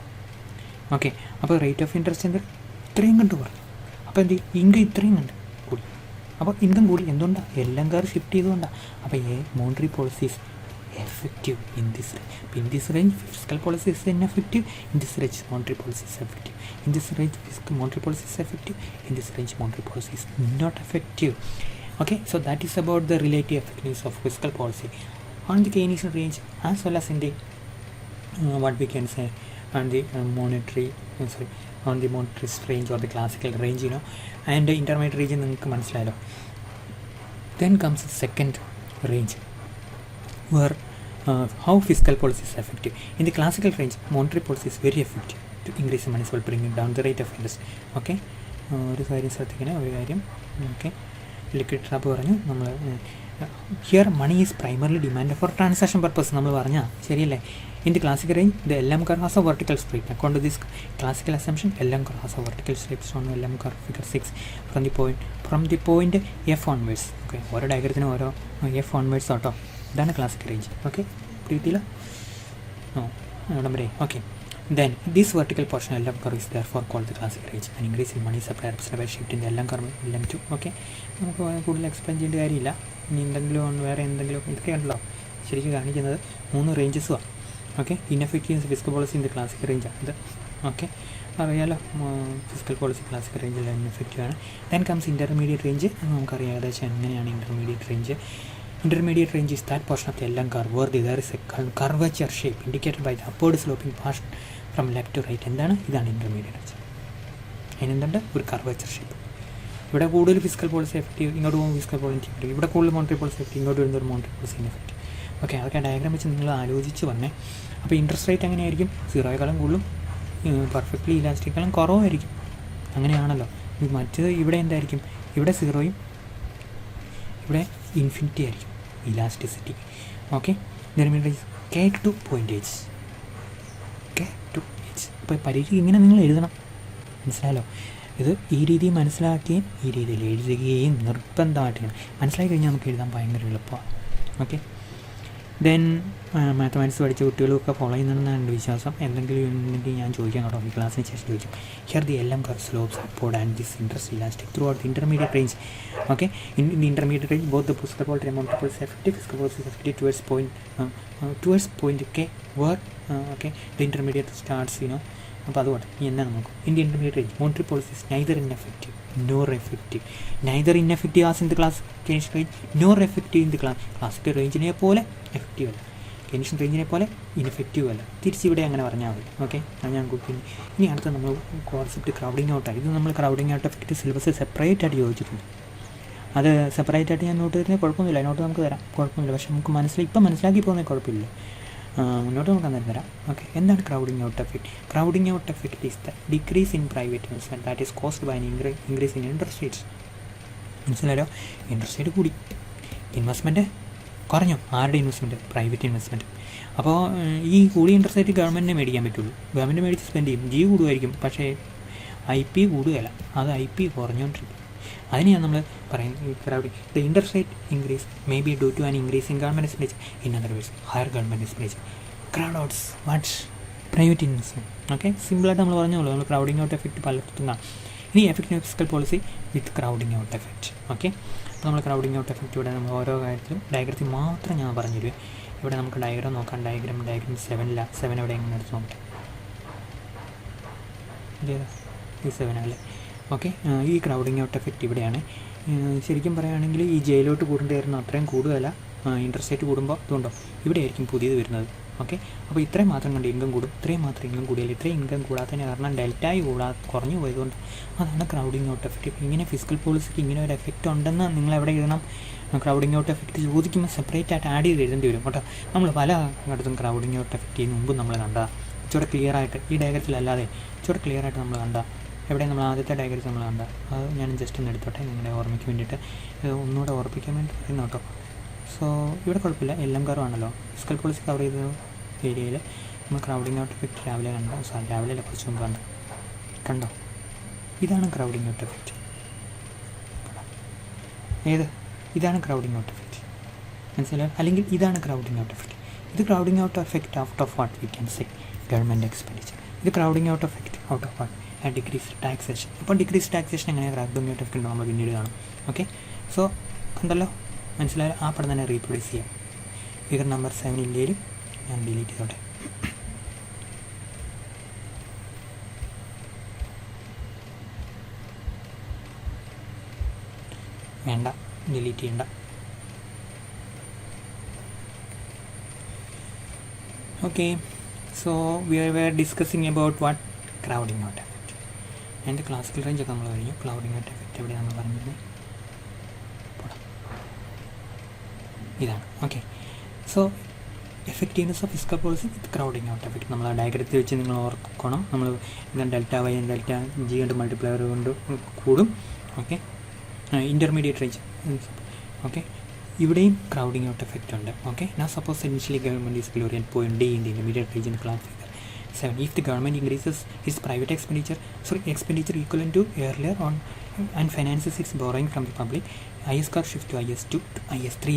ഓക്കെ, അപ്പോൾ റേറ്റ് ഓഫ് ഇൻട്രസ്റ്റ് എന്താ ഇത്രയും കണ്ട് കുറഞ്ഞു. അപ്പോൾ എന്ത് ഇൻകം ഇത്രയും കണ്ട് കൂടി. അപ്പോൾ ഇൻകം കൂടി എന്തുകൊണ്ടാണ്? എല്ലാം കാർ ഷിഫ്റ്റ് ചെയ്തുകൊണ്ടാണ്. അപ്പോൾ monetary policies effective in this range. In this range, fiscal policy is ineffective. In this range, monetary policy is effective. In this range, fiscal monetary policy is effective. In this range, monetary policy is not effective. Okay, so that is about the relative effectiveness of fiscal policy on the Keynesian range as well as in the what we can say on the monetary on the monetarist range or the classical range, and the intermediate region നിങ്ങൾക്ക് മനസ്സിലായല്ലോ. Then comes the second range where how fiscal policy is effective. In the classical range, monetary policy is very effective to increase the money supply, bringing down the rate of interest. Okay, ഒരു കാര്യം ശ്രദ്ധിക്കണേ, ഒരു കാര്യം. ഓക്കെ, ലിക്വിഡ് ട്രാപ്പ് പറഞ്ഞു നമ്മൾ. Here money is primarily demand for transaction purpose നമ്മൾ പറഞ്ഞാൽ ശരിയല്ലേ? In the classical range, the LM curve has a vertical straight. According to this classical assumption, LM curve has a vertical straight on LM curve figure 6 from the point F onwards. Okay, ഓരോ ഡയഗ്രത്തിനും ഓരോ F onwards ആട്ടോ. ഇതാണ് ക്ലാസിക്കൽ റേഞ്ച്. ഓക്കെ, പ്രീതിയില്ല ഇവിടം വരെ. Okay, then this vertical portion LM curve is therefore called the classical range. An increase in money supply represented by shift in the LM curve LM2. Okay, നമുക്ക് കൂടുതൽ എക്സ്പ്ലെയിൻ ചെയ്യേണ്ട കാര്യമില്ല. ഇനി എന്തെങ്കിലും വേറെ എന്തെങ്കിലും ഇതൊക്കെയാണല്ലോ ശരിക്കും കാണിക്കുന്നത് 3 റേഞ്ചസുമാണ്. Okay, ineffective fiscal policy in the classical റേഞ്ചാണ് ഇത്. ഓക്കെ, അറിയാലോ, ഫിസ്ക്കൽ പോളിസി ക്ലാസിക്കൽ റേഞ്ചിൽ ഇൻഎഫക്റ്റീവ് ആണ്. Then comes intermediate range. നമുക്കറിയാം ഏകദേശം എങ്ങനെയാണ് intermediate range. Intermediate range is that portion of the LM curve where there is a curvature shape indicated by the upward sloping portion from left to right. എന്താണ്? ഇതാണ് ഇൻ്റർമീഡിയറ്റ് റേഞ്ച്. അതിനെന്തുണ്ട്? ഒരു കർവേച്ചർ ഷേപ്പ്. ഇവിടെ കൂടുതൽ ഫിസ്ക്കൽ പോളിസി എഫക്റ്റീവ്, ഇങ്ങോട്ട് പോകുമ്പോൾ ഫിസ്ക്കൽ പോളിസി എഫക്റ്റീവ്. ഇവിടെ കൂടുതൽ മോണിറ്ററി പോളിസി എഫക്റ്റീവ്, ഇങ്ങോട്ട് വരുന്ന ഒരു മോണിറ്ററി പോളിസി ഇൻഎഫക്റ്റീവ്. ഓക്കെ, അതൊക്കെ ഡയഗ്രാം വെച്ച് നിങ്ങൾ ആലോചിച്ച് വന്നേ. അപ്പോൾ ഇൻട്രസ്റ്റ് റേറ്റ് എങ്ങനെയായിരിക്കും? 0യേക്കാളും കൂടുതലും പെർഫെക്റ്റ്ലി ഇലാസ്റ്റിക്കാളും കുറവായിരിക്കും. അങ്ങനെയാണല്ലോ. മറ്റേത് ഇവിടെ എന്തായിരിക്കും? ഇവിടെ 0യും ഇവിടെ ഇൻഫിനിറ്റി ആയിരിക്കും elasticity. Okay, intermediate K to point H. അപ്പോൾ പരീക്ഷയ്ക്ക് ഇങ്ങനെ നിങ്ങൾ എഴുതണം. മനസ്സിലായല്ലോ? ഇത് ഈ രീതിയിൽ മനസ്സിലാക്കുകയും ഈ രീതിയിൽ എഴുതുകയും നിർബന്ധമായിട്ട് മനസ്സിലാക്കി കഴിഞ്ഞാൽ നമുക്ക് എഴുതാൻ ഭയങ്കര എളുപ്പമാണ്. ഓക്കെ, ദെൻ മാത്തമാറ്റിക്സ് പഠിച്ച കുട്ടികളൊക്കെ ഫോളോ ചെയ്യുന്നുണ്ടെന്നാണ് എൻ്റെ വിശ്വാസം. എന്തെങ്കിലും ഉണ്ടെങ്കിൽ ഞാൻ ചോദിക്കാൻ കേട്ടോ, ഈ ക്ലാസ്സിന് ശേഷം ചോദിക്കും. Here the LM curve slopes upward and this interest elastic throughout the intermediate range. Okay, in the intermediate range, both the fiscal policy and monetary policy effective. Fiscal policy is effective towards point K, where the intermediate starts. അപ്പോൾ അതുകൊണ്ട് എന്താണ് നോക്കും. In the intermediate range monetary policy is neither ineffective nor effective. Neither ineffective as in the Keynesian range, nor effective in the classical റേഞ്ചിനെ പോലെ എഫക്റ്റീവ് അല്ല, കെയ്ൻഷ്യൻ റേഞ്ചിനെ പോലെ ഇൻഎഫക്റ്റീവ് അല്ല. തിരിച്ചിവിടെ അങ്ങനെ പറഞ്ഞാൽ മതി. ഓക്കെ, അത് ഞാൻ കുറിക്കുന്നു. ഇനി അടുത്ത നമ്മൾ കോൺസെപ്റ്റ് ക്രൗഡിങ് ഔട്ടാണ്. ഇത് നമ്മൾ crowding out effect syllabus separate ആയിട്ട് ചോദിച്ചിട്ടുണ്ട്. അത് സെപ്പറേറ്റ് ആയിട്ട് ഞാൻ നോട്ട് തരുന്നത് കുഴപ്പമൊന്നുമില്ല, നോട്ട് നമുക്ക് തരാം, കുഴപ്പമില്ല. പക്ഷേ നമുക്ക് ഇപ്പം മനസ്സിലാക്കി പോകുന്നത് കുഴപ്പമില്ല. മുന്നോട്ട് നോക്കാൻ തരാം. ഓക്കെ, എന്താണ് crowding out effect? Crowding out effect is the decrease in private investment that is caused by increase in interest rates. മനസ്സിലായോ? ഇൻട്രസ്റ്റ് റേറ്റ് കൂടി, ഇൻവെസ്റ്റ്മെൻറ്റ് കുറഞ്ഞു. ആരുടെ ഇൻവെസ്റ്റ്മെൻറ്റ്? Private investment. അപ്പോൾ ഈ കൂടിയ ഇൻട്രസ്റ്റ് റേറ്റ് ഗവൺമെൻറ്റിനെ മേടിക്കാൻ പറ്റുള്ളൂ. ഗവൺമെൻറ് മേടിച്ച് സ്പെൻഡ് ചെയ്യും, ജി കൂടുമായിരിക്കും, പക്ഷേ IP കൂടുകയല്ല, അത് IP കുറഞ്ഞുകൊണ്ടിരിക്കും. അതിനെയാണ് നമ്മൾ പറയുന്നത് crowding. The interest rate increase may be due to an increase in government expenditure. In other words higher government expenditure crowd outs what's private investment. Okay, സിമ്പിളായിട്ട് നമ്മൾ പറഞ്ഞോളൂ, നമ്മൾ ക്രൗഡിങ് ഔട്ട് എഫക്റ്റ് പലയിടത്തും കാണാം. ഇനി എഫക്റ്റീവ് ഫിസ്ക്കൽ പോളിസി വിത്ത് ക്രൗഡിങ് ഔട്ട് എഫക്റ്റ്. ഓക്കെ, അപ്പോൾ നമ്മൾ ക്രൗഡിങ് ഔട്ട് എഫക്റ്റ് ഇവിടെ നമ്മൾ ഓരോ കാര്യത്തിലും ഡയഗ്രത്തിൽ മാത്രം ഞാൻ പറഞ്ഞു തരുവേ. ഇവിടെ നമുക്ക് ഡയഗ്രാം നോക്കാം. ഡയഗ്രാം 7 എവിടെ എങ്ങനെ എടുത്ത് നോക്കട്ടെ. ഈ 7 അല്ലേ? ഓക്കെ, ഈ ക്രൗഡിങ് ഔട്ട് എഫക്റ്റ് ഇവിടെയാണ്. ശരിക്കും പറയുകയാണെങ്കിൽ ഈ ജയിലോട്ട് കൂടേണ്ടിയിരുന്ന അത്രയും കൂടുതലല്ല, ഇൻട്രസ്റ്റ് റേറ്റ് കൂടുമ്പോൾ ഇതുണ്ടോ ഇവിടെ ആയിരിക്കും പുതിയത് വരുന്നത്. ഓക്കെ, അപ്പോൾ ഇത്രയും മാത്രം കണ്ട് ഇൻകം കൂടും, ഇത്രയും മാത്രം ഇൻകം കൂടിയാൽ ഇത്രയും ഇൻകം കൂടാത്തതിന് കാരണം ഡെൽറ്റായി കുറഞ്ഞു പോയതുകൊണ്ട് അതാണ് ക്രൗഡിങ് ഔട്ട് എഫക്റ്റ്. ഇങ്ങനെ ഫിസ്ക്കൽ പോളിസിക്ക് ഇങ്ങനെ ഒരു എഫക്റ്റ് ഉണ്ടെന്ന് നിങ്ങൾ എവിടെ എഴുതണം? ക്രൗഡിങ് ഔട്ട് എഫക്റ്റ് ചോദിക്കുമ്പോൾ സെപ്പറേറ്റ് ആയിട്ട് ആഡ് ചെയ്ത് എഴുതേണ്ടി വരും കേട്ടോ. നമ്മൾ പല ഇടത്തും ക്രൗഡിങ് ഔട്ട് എഫക്റ്റ് മുമ്പ് നമ്മൾ കണ്ടതാണ്. ഇച്ചിരി ക്ലിയർ ആയിട്ട് ഈ ഡയഗ്രത്തിലല്ലാതെ ഇച്ചിരി ക്ലിയർ ആയിട്ട് നമ്മൾ കണ്ടതാണ്. എവിടെ നമ്മൾ ആദ്യത്തെ ഡയഗ്രത്തിൽ നമ്മൾ കണ്ട അത് ഞാൻ ജസ്റ്റ് ഒന്ന് എടുത്തോട്ടെ നിങ്ങളുടെ ഓർമ്മയ്ക്ക് വേണ്ടിയിട്ട്, ഒന്നുകൂടെ ഓർപ്പിക്കാൻ വേണ്ടി പറയുന്നു കേട്ടോ. സോ ഇവിടെ കുഴപ്പമില്ല, എല്ലാം കറുവാണല്ലോ. ഫിസ്ക്കൽ പോളിസി കവർ ചെയ്ത ഏരിയയിൽ നമ്മൾ ക്രൗഡിങ് ഔട്ട് എഫക്റ്റ് രാവിലെ കണ്ടോ? രാവിലെ കുറച്ച് മുമ്പ് കണ്ടോ? ഇതാണ് ക്രൗഡിങ് ഔട്ട് എഫക്റ്റ്. ഇതാണ് ക്രൗഡിങ് ഔട്ട് എഫക്റ്റ്, മനസ്സിലായോ? അല്ലെങ്കിൽ ഇതാണ് ക്രൗഡിങ് ഔട്ട് എഫക്റ്റ്. ഇത് crowding out effect out of what we can say government expenditure. ഇത് crowding out effect out of what? Decrease taxation. അപ്പോൾ ഡിക്രീസ് ടാക്സേഷൻ എങ്ങനെ ക്രൗഡിങ് ഔട്ട് എഫക്റ്റ് നമ്മൾ പിന്നീട് കാണും. ഓക്കെ, സോ കണ്ടല്ലോ, മനസ്സിലായാലും ആ പടം തന്നെ റീപ്ലേസ് ചെയ്യാം. ഫിഗർ നമ്പർ 7 ഇന്ത്യയിലും ഞാൻ ഡിലീറ്റ് ചെയ്തോട്ടെ. വേണ്ട, ഡിലീറ്റ് ചെയ്യണ്ട. Okay, so we were discussing about what? Crowding out effect. അതിൻ്റെ ക്ലാസിക്കൽ റേഞ്ച് ഒക്കെ നമ്മൾ കഴിഞ്ഞു. ക്രൗഡിങ് ഔട്ട് എഫക്റ്റ് എവിടെ നമ്മൾ പറഞ്ഞിരുന്നത്? ഇതാണ്. Okay, so effectiveness of fiscal policy with crowding out effect നമ്മൾ ആ ഡയഗ്രത്തിൽ വെച്ച് നിങ്ങൾ ഓർക്കണം. നമ്മൾ ഇങ്ങനെ ഡെൽറ്റ ജി കൊണ്ട് മൾട്ടിപ്ലയർ കൊണ്ട് കൂടും. Okay, intermediate range. ഓക്കെ, ഇവിടെയും ക്രൗഡിങ് ഔട്ട് എഫക്റ്റ് ഉണ്ട്. Okay, now suppose initially government is below at point D in the intermediate region class figure 7. If the government increases its private expenditure equivalent to earlier on and finances its borrowing from the public, IS curve shift to IS2 to IS3.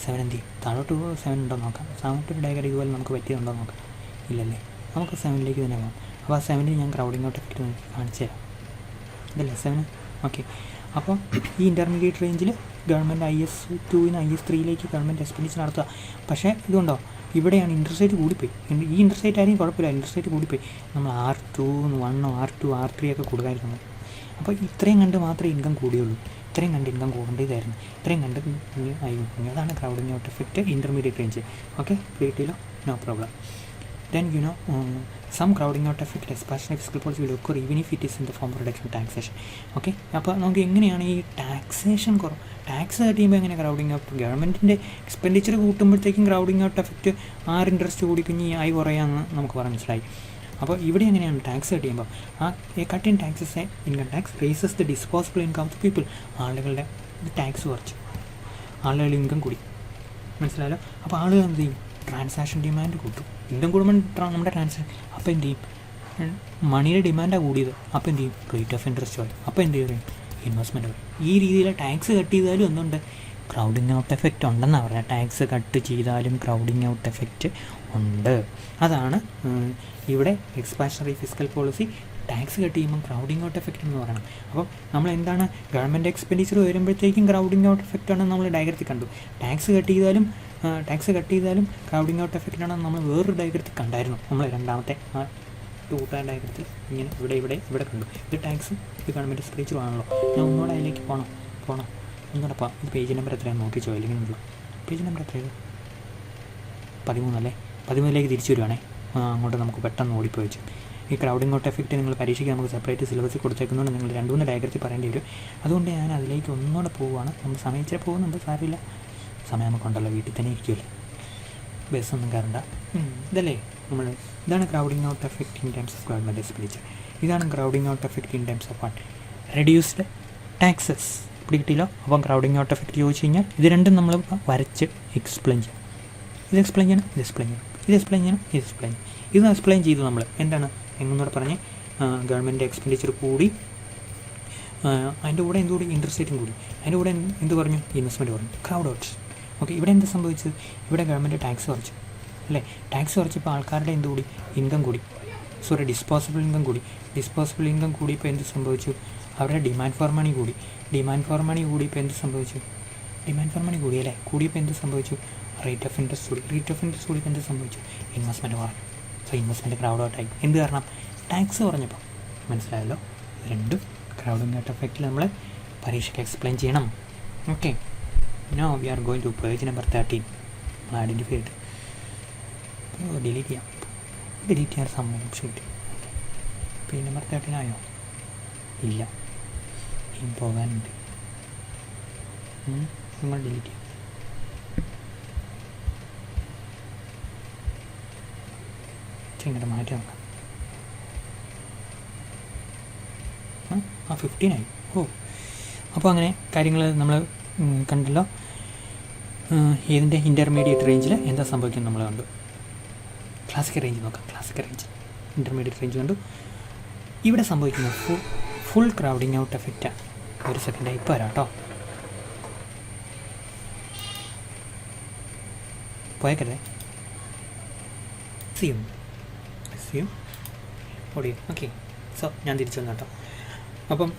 7 എന്ത് ചെയ്യും? താഴോട്ട് 7 ഉണ്ടോ നോക്കാം. സാമത്തൊരു ഡയഗ്രം ഇതുപോലെ നമുക്ക് പറ്റിയതുണ്ടോ നോക്കാം. ഇല്ലല്ലേ, നമുക്ക് 7ലേക്ക് തന്നെ പോകാം. അപ്പോൾ ആ 7 ഞാൻ ക്രൗഡിങ് ഔട്ട് എഫക്റ്റ് കാണിച്ചു തരാം. ഇതല്ലേ 7? ഓക്കെ, അപ്പോൾ ഈ ഇൻ്റർമീഡിയറ്റ് റേഞ്ചിൽ ഗവൺമെൻറ് IS2ന്ന് IS3യിലേക്ക് ഗവൺമെൻറ് എക്സ്പെൻഡിച്ചർ നടത്തുക. പക്ഷേ ഇതുണ്ടോ, ഇവിടെയാണ് ഇൻട്രസ്റ്റ് റേറ്റ് കൂടിപ്പോയി. ഈ ഇൻട്രസ്റ്റ് റേറ്റ് ആയിരിക്കും കുഴപ്പമില്ല, ഇൻട്രസ്റ്റ് റേറ്റ് കൂടിപ്പോയി. നമ്മൾ R2, 1, R2, R3 ഒക്കെ കൊടുക്കാമായിരുന്നു. അപ്പോൾ ഇത്രയും കണ്ട് മാത്രമേ ഇൻകം കൂടിയുള്ളൂ. ഇത്രയും കണ്ട് ഇൻകം കൂടേണ്ടതായിരുന്നു. ഇത്രയും കണ്ട് അതാണ് crowding out effect intermediate range. Okay, കിട്ടിയില്ലോ, no problem. Then some crowding out effect, especially fiscal policy, will occur even if it is in the form of reduction taxation. Okay, അപ്പോൾ നമുക്ക് എങ്ങനെയാണ് ഈ ടാക്സേഷൻ ടാക്സ് കഴിയുമ്പോൾ എങ്ങനെ ക്രൗഡിങ് ഔട്ട്? ഗവൺമെൻറ്റിൻ്റെ എക്സ്പെൻഡിച്ചർ കൂട്ടുമ്പോഴത്തേക്കും ക്രൗഡിങ് ഔട്ട് എഫക്റ്റ് ഇൻട്രസ്റ്റ് കൂടി പിന്നെ ആയി കുറയാമെന്ന് നമുക്ക് പറഞ്ഞ് മനസ്സിലായി. അപ്പോൾ ഇവിടെ എങ്ങനെയാണ് ടാക്സ് കഴിയുമ്പോൾ cut in taxes income tax races the disposable income of the people. ആളുകളുടെ ടാക്സ് കുറച്ച്, ആളുകളുടെ ഇൻകം കൂടി, മനസ്സിലായല്ലോ. അപ്പോൾ ആളുകൾ എന്ത് ചെയ്യും? ട്രാൻസാക്ഷൻ ഡിമാൻഡ് കൂട്ടും. ഇൻകം കൂടുമ്പോൾ നമ്മുടെ ട്രാൻസാക്ഷൻ, അപ്പോൾ എന്ത് ചെയ്യും? മണിയുടെ ഡിമാൻഡാണ് കൂടിയത്, അപ്പോൾ എന്ത് ചെയ്യും? റേറ്റ് ഓഫ് ഇൻട്രസ്റ്റ് ആയി, അപ്പോൾ എന്ത് ചെയ്യും? ഇൻവെസ്റ്റ്മെൻറ്റ് ആയി. ഈ രീതിയിൽ ടാക്സ് കട്ട് ചെയ്താലും ഒന്നുണ്ട്, ക്രൗഡിങ് ഔട്ട് എഫക്റ്റ് ഉണ്ടെന്നാണ് പറഞ്ഞത്. ടാക്സ് കട്ട് ചെയ്താലും ക്രൗഡിങ് ഔട്ട് എഫക്റ്റ് ഉണ്ട്. അതാണ് ഇവിടെ എക്സ്പാൻഷണറി ഫിസ്ക്കൽ പോളിസി ടാക്സ് കട്ട് ചെയ്യുമ്പോൾ ക്രൗഡിങ് ഔട്ട് എഫക്റ്റ് എന്ന് പറയണം. അപ്പം നമ്മൾ എന്താണ് ഗവൺമെൻറ് എക്സ്പെൻഡിച്ചർ വരുമ്പോഴത്തേക്കും ക്രൗഡിങ് ഔട്ട് എഫക്റ്റ് ആണെന്ന് നമ്മൾ ഡയഗ്രത്തിൽ കണ്ടു. ടാക്സ് കട്ട് ചെയ്താലും ക്രൗഡിങ് ഔട്ട് എഫക്റ്റ് ആണെന്ന് നമ്മൾ വേറൊരു ഡയഗ്രത്തിൽ കണ്ടായിരുന്നു. നമ്മൾ രണ്ടാമത്തെ ടൂട്ടാൻ ഡയഗ്രത്തിൽ ഇങ്ങനെ ഇവിടെ കണ്ടു. ഇത് ടാക്സും ഇത് ഗവൺമെൻറ് എക്സ്പെൻഡിച്ചറും ആണല്ലോ. ഞാൻ ഒന്നുകൂടെ അതിലേക്ക് പോകണം ഒന്നുകൂടെ പോകാം. ഇത് പേജ് നമ്പർ എത്രയാണ് നോക്കിച്ചോ, ഇല്ലെങ്കിലുള്ള പേജ് നമ്പർ എത്രയാണ്? 13 അല്ലേ? 13ലേക്ക് തിരിച്ചു വരുവാണേ. അങ്ങോട്ട് നമുക്ക് പെട്ടെന്ന് ഓടിപ്പോയി വെച്ചു. ഈ ക്രൗഡിങ് ഔട്ട് എഫക്റ്റ് നിങ്ങൾ പരീക്ഷയ്ക്ക് നമുക്ക് സെപ്പറേറ്റ് സിലബസിൽ കൊടുത്തേക്കുന്നതുകൊണ്ട് നിങ്ങൾ 2-3 ഡയഗ്രത്തിൽ പറയേണ്ടി വരും. അതുകൊണ്ട് ഞാൻ അതിലേക്ക് ഒന്നുകൂടെ പോവുകയാണ്. നമ്മൾ സമയത്തിലെ പോകുന്നുണ്ട്, സാരമില്ല, സമയം നമുക്കുണ്ടല്ലോ, വീട്ടിൽ തന്നെ ഇരിക്കുമല്ലോ. ബസ്സൊന്നും കയറണ്ട. ഇതല്ലേ ഇതാണ് crowding out effect in times of government expenditure. ഇതാണ് crowding out effect in times of what? Reduced taxes. ഇവിടെ കിട്ടിയില്ലോ. അപ്പം ക്രൗഡിങ് ഔട്ട് എഫക്റ്റ് ചോദിച്ചു കഴിഞ്ഞാൽ ഇത് രണ്ടും നമ്മൾ വരച്ച് എക്സ്പ്ലെയിൻ ചെയ്യണം. ഇത് എക്സ്പ്ലെയിൻ ചെയ്യണം, ഇത് എക്സ്പ്ലെയിൻ ചെയ്യണം, ഇത് എക്സ്പ്ലെയിൻ ചെയ്യണം, ഇത് എക്സ്പ്ലെയിൻ ചെയ്യണം. ഇത് എക്സ്പ്ലെയിൻ ചെയ്തു നമ്മൾ എന്താണ് എന്നൂടെ പറഞ്ഞ് ഗവൺമെൻറ് എക്സ്പെൻഡിച്ചർ കൂടി, അതിൻ്റെ കൂടെ എന്തുകൂടി ഇൻട്രസ്റ്റ് റേറ്റും കൂടി, അതിൻ്റെ കൂടെ എന്ത് പറഞ്ഞു? ഇൻവെസ്റ്റ്മെൻറ്റ് പറഞ്ഞു. Crowd out. ഓക്കെ, ഇവിടെ എന്ത് സംഭവിച്ചത്? ഇവിടെ ഗവൺമെൻറ് ടാക്സ് കുറച്ചു അല്ലേ? ടാക്സ് കുറച്ചപ്പോൾ ആൾക്കാരുടെ എന്തുകൂടി? ഇൻകം കൂടി. സോറി, ഡിസ്പോസിബിൾ ഇൻകം കൂടി. ഡിസ്പോസിബിൾ ഇൻകം കൂടിയപ്പോൾ എന്ത് സംഭവിച്ചു? അവരുടെ ഡിമാൻഡ് ഫോർ മണി കൂടി. ഡിമാൻഡ് ഫോർ മണി കൂടിയപ്പോൾ എന്ത് സംഭവിച്ചു? ഡിമാൻഡ് ഫോർ മണി കൂടി അല്ലേ? കൂടിയപ്പോൾ എന്ത് സംഭവിച്ചു? റേറ്റ് ഓഫ് ഇൻട്രസ്റ്റ് കൂടി. റേറ്റ് ഓഫ് ഇൻട്രസ്റ്റ് കൂടിയപ്പോൾ എന്ത് സംഭവിച്ചു? ഇൻവെസ്റ്റ്മെൻറ്റ് കുറഞ്ഞു. സോ ഇൻവെസ്റ്റ്മെൻറ്റ് ക്രൗഡ് ഔട്ടായി. എന്ത് കാരണം? ടാക്സ് കുറഞ്ഞപ്പോൾ. മനസ്സിലായല്ലോ? രണ്ടും ക്രൗഡിങ് ഔട്ട് എഫക്റ്റിൽ നമ്മൾ പരീക്ഷയ്ക്ക് എക്സ്പ്ലെയിൻ ചെയ്യണം. Okay, now we are going to page number 13. Identify ചെയ്ത് ഡിലീറ്റ് ചെയ്യാം. ഡിലീറ്റ് ചെയ്യാൻ സമയം ഷൂട്ട്. പേജ് നമ്പർ 13 ആയോ? ഇല്ല, ഇനി പോകാനുണ്ട്. നിങ്ങൾ ഡിലീറ്റ് ചെയ്യാം. ഇങ്ങോട്ട് മാറ്റി നോക്കാം. 15 ആയി. അപ്പോൾ അങ്ങനെ കാര്യങ്ങൾ നമ്മൾ കണ്ടല്ലോ. ഇതിൻ്റെ ഇൻ്റർമീഡിയറ്റ് റേഞ്ചിൽ എന്താ സംഭവിക്കുന്നത് നമ്മൾ കണ്ടു. ക്ലാസിക്കൽ റേഞ്ച് നോക്കാം. ക്ലാസിക്കൽ റേഞ്ച്, ഇൻ്റർമീഡിയറ്റ് റേഞ്ച് കണ്ടു. ഇവിടെ സംഭവിക്കുന്നത് ഫുൾ ക്രൗഡിങ് ഔട്ട് എഫക്റ്റാണ്. ഒരു സെക്കൻഡ് ഇപ്പോൾ വരാം കേട്ടോ. പോയേക്കരുതേ. സിയും ഓഡിയോ. ഓക്കെ, സോ ഞാൻ തിരിച്ചു വന്നു കേട്ടോ. അപ്പം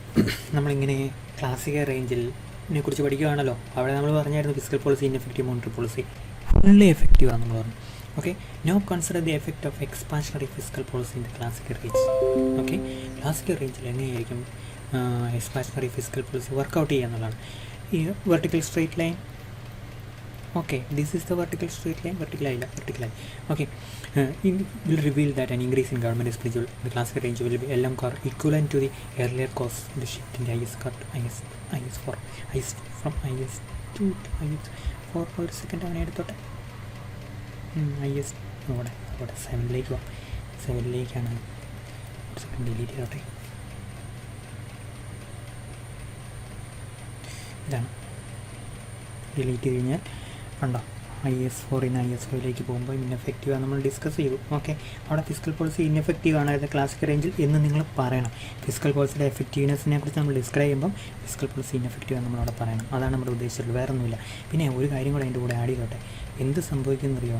നമ്മളിങ്ങനെ ക്ലാസിക്കൽ റേഞ്ചിനെ കുറിച്ച് പഠിക്കുകയാണല്ലോ. അവിടെ നമ്മൾ പറഞ്ഞായിരുന്നു fiscal policy, ineffective monetary policy fully effective ആണെന്ന് നമ്മൾ പറഞ്ഞു. Okay, no consider the effect of expansionary fiscal policy in the classical range. Okay, classical റേഞ്ചിൽ എങ്ങനെയായിരിക്കും എക്സ്പാൻഷണറി ഫിസ്ക്കൽ പോളിസി വർക്കൗട്ട് ചെയ്യുക എന്നുള്ളതാണ്. ഈ vertical straight line. Okay, this is the vertical straight line, vertical line. Okay, will reveal that an increase in government expenditure in the classical range will be LM curve equivalent to the earlier cost in the shift in the IS curve to IS4, IS from IS2 to IS4. ഒരു സെക്കൻഡ് അവനെ എടുത്തോട്ടെ. IS അവിടെ 7ലേക്ക് പോകാം. 7ലേക്കാണ്. ഒരു സെക്കൻഡ് ഡിലീറ്റ് ചെയ്തോട്ടെ. ഇതാണ് ഡിലീറ്റ് ചെയ്ത് കഴിഞ്ഞാൽ കണ്ടോ, IS4 IS5ലേക്ക് പോകുമ്പോൾ ഇൻഎഫക്റ്റീവ് ആണ് നമ്മൾ ഡിസ്കസ് ചെയ്തു. ഓക്കെ, അവിടെ ഫിസ്ക്കൽ പോളിസി ഇൻഎഫക്റ്റീവ് ആണ് ക്ലാസിക്കൽ റേഞ്ചിൽ എന്ന് നിങ്ങൾ പറയണം. ഫിസ്ക്കൽ പോളിസിയുടെ എഫക്റ്റീവ്നെസ്സിനെ കുറിച്ച് നമ്മൾ ഡിസ്ക്രൈബ് ചെയ്യുമ്പോൾ ഫിസ്ക്കൽ പോളിസി ഇൻഎഫക്റ്റീവ് ആണ് നമ്മളവിടെ പറയണം. അതാണ് നമ്മുടെ ഉദ്ദേശിച്ചത്, വേറെ ഒന്നുമില്ല. പിന്നെ ഒരു കാര്യം കൂടെ അതിൻ്റെ കൂടെ ആഡ് ചെയ്തോട്ടെ. എന്ത് സംഭവിക്കുന്നറിയോ?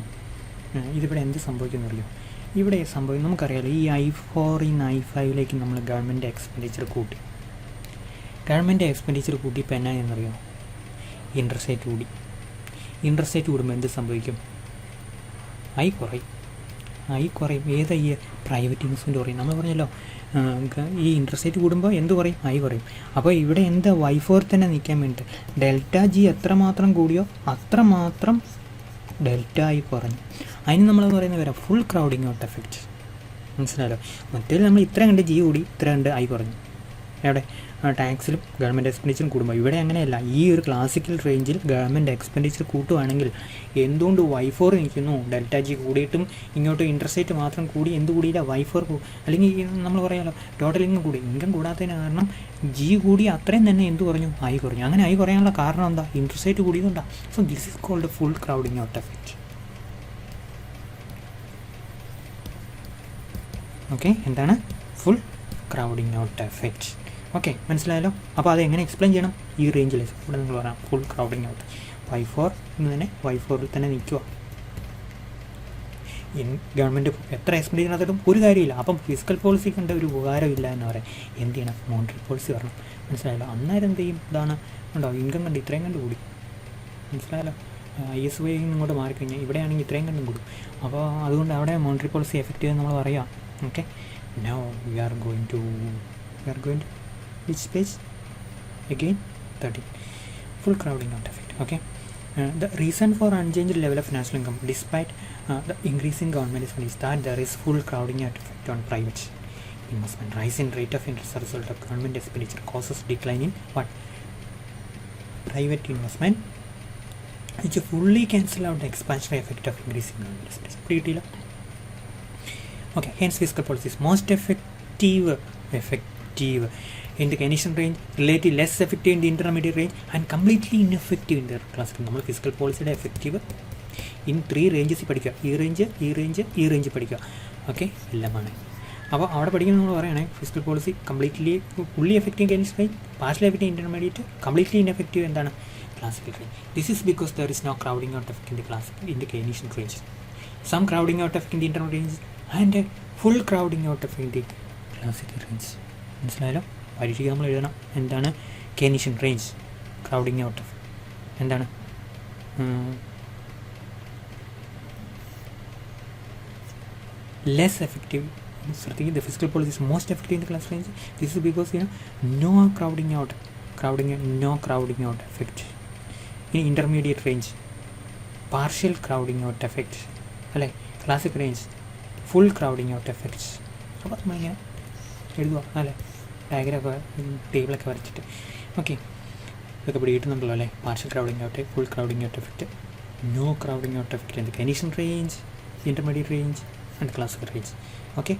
ഇതിവിടെ എന്ത് സംഭവിക്കുന്നറിയോ? ഇവിടെ സംഭവിക്കും നമുക്കറിയാമല്ലോ. ഈ I4 I5ലേക്ക് നമ്മൾ ഗവൺമെൻറ് എക്സ്പെൻഡിച്ചർ കൂട്ടി. ഗവൺമെൻറ് എക്സ്പെൻഡിച്ചർ കൂട്ടിയപ്പോൾ എന്നാ എന്നറിയോ? ഇൻട്രസ്റ്റ് റേറ്റ് കൂടി. ഇൻട്രസ്റ്റ് റേറ്റ് കൂടുമ്പോൾ എന്ത് സംഭവിക്കും? ഐ കുറയും. ഏതാ ഈ പ്രൈവറ്റ് ഇൻവെസ്റ്റ്മെൻറ്റ് കുറയും. നമ്മൾ പറഞ്ഞല്ലോ ഈ ഇൻട്രസ്റ്റ് റേറ്റ് കൂടുമ്പോൾ എന്ത് കുറയും? ഐ കുറയും. അപ്പോൾ ഇവിടെ എന്താ Y4 തന്നെ നിൽക്കാൻ വേണ്ടിയിട്ട് ΔG എത്രമാത്രം കൂടിയോ അത്രമാത്രം ΔI കുറഞ്ഞു. അതിന് നമ്മൾ പറയുന്നത് വരാം ഫുൾ ക്രൗഡിങ് ഔട്ട് എഫക്റ്റ്. മനസ്സിലായല്ലോ? മറ്റേതിൽ നമ്മൾ ഇത്ര കണ്ട് G കൂടി, ഇത്ര കണ്ട് ഐ കുറഞ്ഞു. എവിടെ? ടാക്സിലും ഗവൺമെൻറ് എക്സ്പെൻഡിച്ചറും കൂടുമ്പോൾ. ഇവിടെ അങ്ങനെയല്ല. ഈ ഒരു ക്ലാസിക്കൽ റേഞ്ചിൽ ഗവൺമെൻറ് എക്സ്പെൻഡിച്ചർ കൂട്ടുവാണെങ്കിൽ എന്തുകൊണ്ട് Y4 നിൽക്കുന്നു? ΔG കൂടിയിട്ടും ഇങ്ങോട്ട് ഇൻട്രസ്റ്റ് റേറ്റ് മാത്രം കൂടി, എന്ത് കൂടിയില്ല? Y4 അല്ലെങ്കിൽ നമ്മൾ പറയാമല്ലോ ടോട്ടൽ ഇൻകം കൂടി. ഇൻകം കൂടാത്തതിന് കാരണം G കൂടി അത്രയും തന്നെ എന്ത് കുറഞ്ഞു? ഐ കുറഞ്ഞു. അങ്ങനെ ഐ കുറയാനുള്ള കാരണം എന്താ? ഇൻട്രസ്റ്റ് റേറ്റ് കൂടിയതുകൊണ്ടാണ്. So this is called full crowding out effect. Okay, എന്താണ് full crowding out effect? Okay, മനസ്സിലായല്ലോ? അപ്പോൾ അത് എങ്ങനെ എക്സ്പ്ലെയിൻ ചെയ്യണം? ഈ റേഞ്ചിൽ ഇവിടെ നിങ്ങൾ പറയാം ഫുൾ ക്രൗഡിങ് ഔട്ട്. Y4 എന്ന് തന്നെ Y4ൽ തന്നെ നിൽക്കുക. ഗവൺമെൻറ് എത്ര എക്സ്പെൻഡിച്ചർ നടത്തിയിട്ടും ഒരു കാര്യമില്ല. അപ്പം ഫിസ്ക്കൽ പോളിസി കണ്ട ഒരു ഉപകാരമില്ല എന്ന് പറയാം. എന്ത് ചെയ്യണം? മോണിറ്ററി പോളിസി വരണം. മനസ്സിലായല്ലോ? അന്നേരം എന്ത് ചെയ്യും? ഇതാണ് ഉണ്ടോ, ഇൻകം കണ്ട് ഇത്രയും കണ്ട് കൂടി. മനസ്സിലായല്ലോ? IS5 ഇങ്ങോട്ട് മാറിക്കഴിഞ്ഞാൽ ഇവിടെയാണെങ്കിൽ ഇത്രയും കണ്ടും കൂടും. അപ്പോൾ അതുകൊണ്ട് അവിടെ മോണിറ്ററി പോളിസി എഫക്റ്റീവ് നമ്മൾ പറയാം. Okay, now we are going to which page? Again 13. Full crowding out effect. Okay, the reason for unchanged level of national income despite the increasing government expenditure is that there is full crowding out effect on private investment. Rise in rate of interest as a result of government expenditure causes decline in what? Private investment which fully cancel out the expansionary effect of increasing nominal speed. കിട്ടിയില്ല. Okay, hence fiscal policy is most effective in the Keynesian range, relatively less effective in the intermediate range, and completely ineffective in the classical. നമ്മൾ ഫിസിക്കൽ പോളിസിയുടെ എഫക്റ്റീവ് ഇൻ 3 റേഞ്ചസ് പഠിക്കുക. ഈ റേഞ്ച് പഠിക്കുക. ഓക്കെ, എല്ലാമാണ്. അപ്പോൾ അവിടെ പഠിക്കുന്നത് നമ്മൾ പറയുകയാണെങ്കിൽ physical policy completely fully effective Keynes range, partially effective intermediate, completely ineffective എന്താണ് classical range. This is because there is no crowding out effect in the Keynesian range. Some crowding out effect in the intermediate range and full crowding out effect in the classical range. മനസ്സിലായാലോ? പരീക്ഷയ്ക്ക് നമ്മൾ എഴുതണം എന്താണ് Keynesian range, crowding out effect എന്താണ്, less effective. The fiscal policy is most effective in the class range. This is because no crowding out effect. In intermediate range, partial crowding out effect. Like classic range, full crowding out effects. അപ്പോൾ നമ്മളിങ്ങനെ എഴുതുക അല്ലേ, ഡയഗ്രാമൊക്കെ ടേബിളൊക്കെ വരച്ചിട്ട്. ഓക്കെ, ഇതൊക്കെ പിടിയിട്ടുണ്ടല്ലോ അല്ലേ. Partial crowding out, full crowding out effect, no crowding out effect in the Keynesian range, intermediate range and classical range. Okay,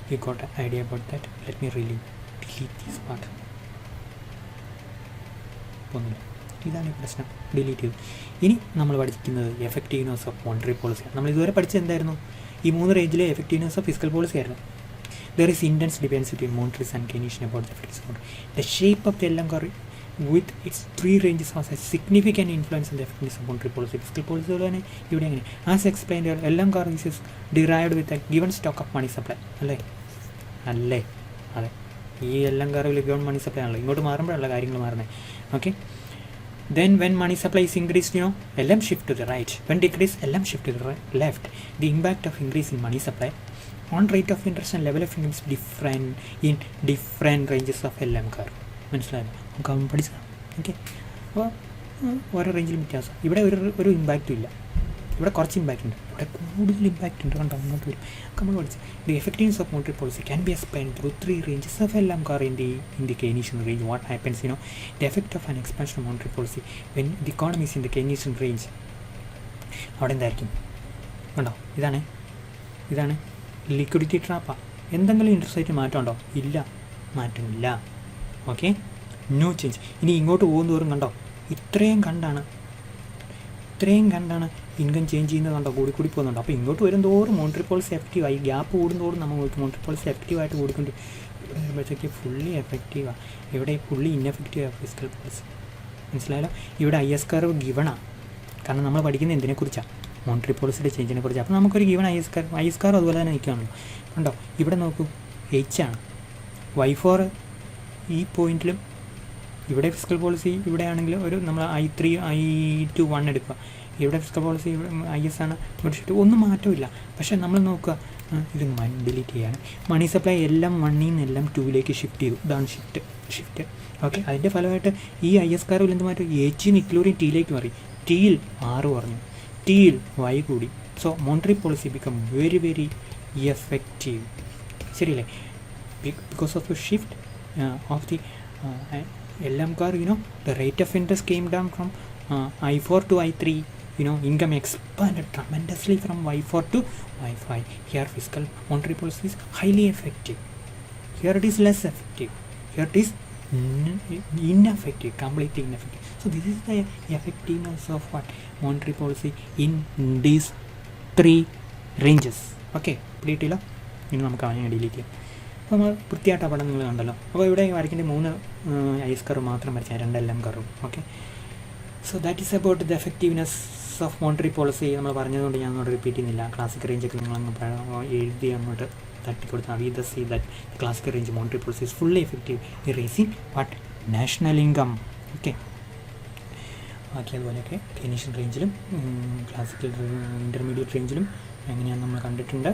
you got an idea about that. Let me really delete this part. ഒന്നുമില്ല, ഇതാണ് ഈ പ്രശ്നം. ഡിലീറ്റ് ചെയ്തു. ഇനി നമ്മൾ പഠിക്കുന്നത് എഫക്റ്റീവ്നെസ് ഓഫ് മോണിറ്ററി പോളിസി. നമ്മൾ ഇതുവരെ പഠിച്ചത് എന്തായിരുന്നു? ഈ 3 റേഞ്ചിലെ എഫക്റ്റീവ്നെസ് ഓഫ് ഫിസിക്കൽ പോളിസി ആയിരുന്നു. There is intense dependence between monetaries and Keynesian about the effects of monetary. The shape of the LM curve with its 3 ranges has a significant influence on the effectiveness of monetary policy. Fiscal policy തന്നെ ഇവിടെ എങ്ങനെ? As explained earlier, LM curve is derived with a given stock of money supply. അല്ലേ? അതെ, ഈ LM curve given money supply ആണല്ലോ. ഇങ്ങോട്ട് മാറുമ്പോഴല്ല കാര്യങ്ങൾ മാറുന്നത്. Okay, then when money supply is increased, LM shift to the right. When decreased, LM shift to the left. The impact of increase in money supply on rate of interest and level of income is different in different ranges of LM curve. മനസ്സിലായല്ലോ? നമുക്ക് പഠിച്ചതാണ്. ഓക്കെ, അപ്പോൾ ഓരോ റേഞ്ചിലും വ്യത്യാസം. ഇവിടെ ഒരു ഇമ്പാക്റ്റും ഇല്ല, ഇവിടെ കുറച്ച് ഇമ്പാക്റ്റ് ഉണ്ട്, ഇവിടെ കൂടുതൽ ഇമ്പാക്റ്റ് ഉണ്ട്. കണ്ടോ, അങ്ങോട്ട് വരും. നമ്മൾ പഠിച്ചു the effectiveness of monetary policy can be explained through 3 ranges of LM curve in the Keynesian range. What happens, the effect of an expansion of monetary policy when the economy is in the Keynesian range. അവിടെ എന്തായിരിക്കും? കണ്ടോ, ഇതാണ് ലിക്വിഡിറ്റി ട്രാപ്പാണ്. എന്തെങ്കിലും ഇൻട്രസ്റ്റ് റേറ്റ് മാറ്റം ഉണ്ടോ? ഇല്ല, മാറ്റമില്ല. Okay, no change. ഇനി ഇങ്ങോട്ട് പോകുന്നതോറും കണ്ടോ, ഇത്രയും കണ്ടാണ് ഇൻകം ചേഞ്ച് ചെയ്യുന്നത് കണ്ടോ, കൂടി പോകുന്നുണ്ടോ. അപ്പോൾ ഇങ്ങോട്ട് വരുന്നതോറും മോണിറ്ററി പോളിസി എഫക്റ്റീവായി, ഗ്യാപ്പ് കൂടുന്നതോറും നമ്മൾ മോണിറ്ററി പോളിസി എഫക്റ്റീവായിട്ട് കൂടിക്കൊണ്ട് ഇവിടെ വരുമ്പോഴത്തേക്ക് ഫുള്ളി എഫക്റ്റീവാണ്. ഇവിടെ ഫുള്ളി ഇൻഎഫക്റ്റീവാണ് ഫിസിക്കൽ പോളിസി. മനസ്സിലായാലോ? ഇവിടെ IS കർവ് ഗിവണാണ്, കാരണം നമ്മൾ പഠിക്കുന്നത് എന്തിനെക്കുറിച്ചാണ്? മോണിറ്ററി പോളിസിയുടെ ചേഞ്ചിനെ കുറിച്ച്. അപ്പോൾ നമുക്കൊരു ഗിവൺ IS കർവ് അതുപോലെ തന്നെ നിൽക്കുകയാണല്ലോ. കണ്ടോ, ഇവിടെ നോക്കൂ, H ആണ്. Y4 ഈ പോയിന്റിലും, ഇവിടെ ഫിസിക്കൽ പോളിസി ഇവിടെ ആണെങ്കിൽ ഒരു നമ്മൾ I3 I2 1 എടുക്കുക. ഇവിടെ ഫിസിക്കൽ പോളിസി IS ആണ്. ഇവിടെ ഷിഫ്റ്റ് ഒന്നും മാറ്റമില്ല. പക്ഷേ നമ്മൾ നോക്കുക, ഇത് ഡിലീറ്റ് ചെയ്യാണ്. മണി സപ്ലൈ എല്ലാം 1 നിന്ന് എല്ലാം 2 ഷിഫ്റ്റ് ചെയ്തു. ഇതാണ് ഷിഫ്റ്റ്. ഓക്കെ, അതിൻ്റെ ഫലമായിട്ട് ഈ IS കർവിൽ എന്ത് മാറ്റും? H ഇക്ലൂറിൻ Tയിലേക്ക് മാറി. Tയിൽ 6 കുറഞ്ഞു, Tയിൽ Y കൂടി. So monetary policy become very very effective. ശരിയല്ലേ? Because of the shift of the LM curve, the rate of interest came down from I4 to I3. Income expanded tremendously from Y4 to Y5. Here fiscal monetary policy is highly effective. Here it is less effective. Here it is ineffective, completely ineffective. So this is the effectiveness of what? Monetary policy in these 3 ranges. Okay, complete ഇല്ല. ഇനി നമുക്ക് അവനെ ഡിലീറ്റ് ചെയ്യാം. അപ്പോൾ നമ്മൾ വൃത്തിയായിട്ട് പടം നിങ്ങൾ കണ്ടല്ലോ. അപ്പോൾ ഇവിടെ വരയ്ക്കേണ്ട 3 IS കർവ് മാത്രം വരച്ചാൽ 2 LM കർവും. Okay, so that is about the effectiveness of monetary policy. നമ്മൾ പറഞ്ഞതുകൊണ്ട് ഞാൻ അങ്ങോട്ട് റിപ്പീറ്റ് ചെയ്യുന്നില്ല. ക്ലാസിക് റേഞ്ചൊക്കെ നിങ്ങളങ്ങ് എഴുതി അങ്ങോട്ട് തട്ടിക്കൊടുത്താൽ we the see that classic range monetary policy is fully effective in raising but national income. Okay, ബാക്കി അതുപോലെയൊക്കെ Keynesian റേഞ്ചിലും ക്ലാസിക്കൽ ഇൻ്റർമീഡിയറ്റ് റേഞ്ചിലും എങ്ങനെയാണ് നമ്മൾ കണ്ടിട്ടുണ്ട്.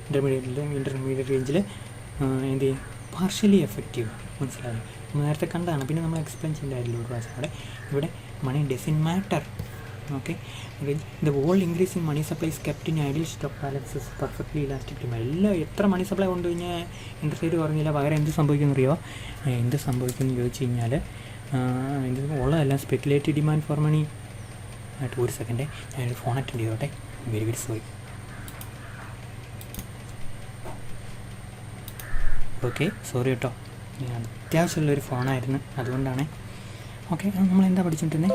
ഇൻ്റർമീഡിയറ്റ് റേഞ്ചിൽ എന്ത് ചെയ്യും? Partially effective. മനസ്സിലായി? നേരത്തെ കണ്ടതാണ്. പിന്നെ നമ്മൾ എക്സ്പ്ലെയിൻ ചെയ്യേണ്ടതായില്ല ഒരു പ്രാവശ്യം. ഇവിടെ money doesn't matter. Okay, the whole increase in money supply is kept in idle stock balances perfectly elastic demand. എല്ലാം എത്ര മണി സപ്ലൈ കൊണ്ടു കഴിഞ്ഞാൽ ഇൻട്രസ്റ്റ് റേറ്റ് കുറഞ്ഞില്ല, പകരം എന്ത് സംഭവിക്കുമെന്ന് അറിയുമോ? ചോദിച്ചു കഴിഞ്ഞാൽ ഇത് ഉള്ളതെല്ലാം സ്പെക്കുലേറ്റീവ് ഡിമാൻഡ് ഫോർ മണി ആയിട്ട് ഒരു സെക്കൻഡ് ഞാനൊരു ഫോൺ അറ്റൻഡ് ചെയ്തോട്ടെ. Very very sorry. Okay, sorry കേട്ടോ, അത്യാവശ്യമുള്ളൊരു ഫോണായിരുന്നു, അതുകൊണ്ടാണ്. ഓക്കെ, നമ്മളെന്താ പഠിച്ചുകൊണ്ടിരുന്നത്?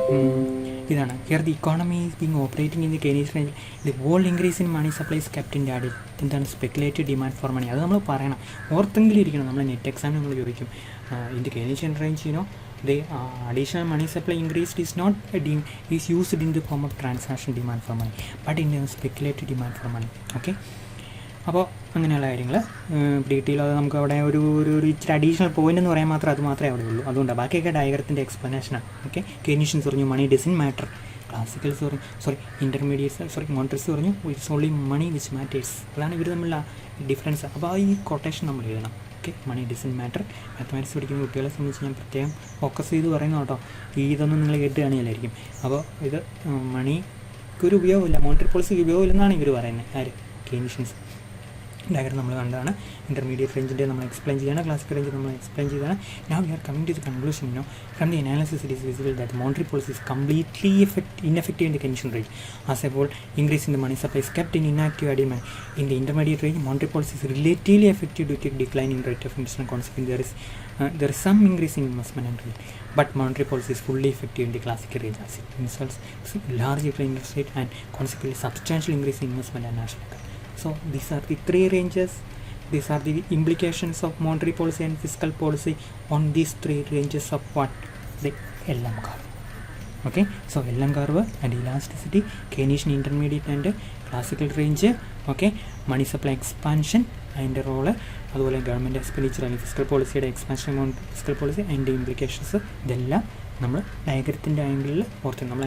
ഇതാണ്. Here the economy is being operating in the Keynes range. The whole increase in money supplies kept in ഡാഡിൽ. എന്താണ് സ്പെക്കുലേറ്റീവ് ഡിമാൻഡ് ഫോർ മണി? അത് നമ്മൾ പറയണം, ഓർത്തെങ്കിലും ഇരിക്കണം. നമ്മൾ നെറ്റ് എക്സാമിന് നമ്മൾ ചോദിക്കും, in the Keynesian range you know the additional money supply increased is not is used in the form of transaction demand for money but in the speculative demand for money. Okay, അപ്പോൾ അങ്ങനെയുള്ള കാര്യങ്ങൾ ഡീറ്റെയിൽ അത് നമുക്ക് അവിടെ ഒരു ഇച്ചിരി അഡീഷണൽ പോയിന്റ് എന്ന് പറയാൻ മാത്രം അത് മാത്രമേ അവിടെ ഉള്ളൂ. അതുകൊണ്ടാണ് ബാക്കിയൊക്കെ ഡയഗ്രത്തിൻ്റെ എക്സ്പ്ലനേഷനാണ്. ഓക്കെ, കെനീഷ്യൻസ് പറഞ്ഞു മണി ഡസൻ മാറ്റർ, ക്ലാസിക്കൽസ് പറഞ്ഞു ഇൻ്റർമീഡിയറ്റ്സ് മോണിറ്റേഴ്സ് പറഞ്ഞു it's only money which matters. അതാണ് ഇവർ തമ്മിലുള്ള ഡിഫറൻസ്. അപ്പോൾ ഈ കൊട്ടേഷൻ നമ്മൾ എഴുതണം. Okay, money doesn't matter. Mathematics പഠിക്കുന്ന കുട്ടികളെ സംബന്ധിച്ച് ഞാൻ പ്രത്യേകം ഫോക്കസ് ചെയ്ത് പറയുന്നു കേട്ടോ. ഇതൊന്നും നിങ്ങൾ കേട്ട് കാണില്ലായിരിക്കും. അപ്പോൾ ഇത് മണിക്കൊരു ഉപയോഗമില്ല, മോണിറ്ററി പോളിസിക്ക് ഉപയോഗമില്ലെന്നാണ് ഇവർ പറയുന്നത്. ആര്? കെനീഷ്യൻസ്. ഡയഗ്രം നമ്മൾ കണ്ടതാണ്. ഇൻ്റർമീഡിയറ്റ് റേഞ്ചിൻ്റെ നമ്മൾ എക്സ്പ്ലെയിൻ ചെയ്താണ്, ക്ലാസിക്കൽ റേഞ്ച് നമ്മൾ എക്സ്പ്ലെയിൻ ചെയ്താണ്. Now we are coming to the conclusion. From the analysis it is visible that monetary policy is completely ineffective in the Keynesian range. As a whole, increase in the money supply is kept in inactive idle money. In the intermediate range, monetary policy is relatively effective due to decline in rate of interest, and consequently there is some increase in investment and rate. But monetary policy is fully effective in the classical range as it results large interest rate and consequently substantial increase in investment and national income. So these are the three ranges. These are the implications of monetary policy and fiscal policy on these three ranges of what? The LM curve. Okay, so LM curve and elasticity, Keynesian intermediate and classical range. Okay, money supply expansion അതിൻ്റെ റോള്, അതുപോലെ ഗവൺമെൻറ് എക്സ്പെൻഡിച്ചർ അല്ലെങ്കിൽ ഫിസിക്കൽ പോളിസിയുടെ എക്സ്പാൻഷൻ എമൗണ്ട് ഫിസിക്കൽ പോളിസി അതിൻ്റെ ഇംപ്ലിക്കേഷൻസ്, ഇതെല്ലാം നമ്മൾ ഡയഗ്രത്തിൻ്റെ ആംഗിളിൽ ഓർത്തിരിക്കണം. നമ്മൾ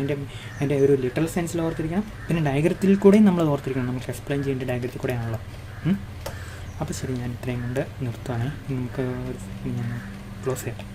അതിൻ്റെ ഒരു ലിറ്ററൽ സെൻസിൽ ഓർത്തിരിക്കണം. പിന്നെ ഡയഗ്രത്തിൽ കൂടെയും നമ്മൾ ഓർത്തിരിക്കണം. നമുക്ക് എക്സ്പ്ലെയിൻ ചെയ്യേണ്ട ഡയഗ്രത്തിൽ കൂടെയാണല്ലോ. അപ്പോൾ ശരി, ഞാൻ ഇത്രയും കൊണ്ട് നിർത്തുകയാണെങ്കിൽ നമുക്ക് ഞാൻ ക്ലോസ് ചെയ്യാം.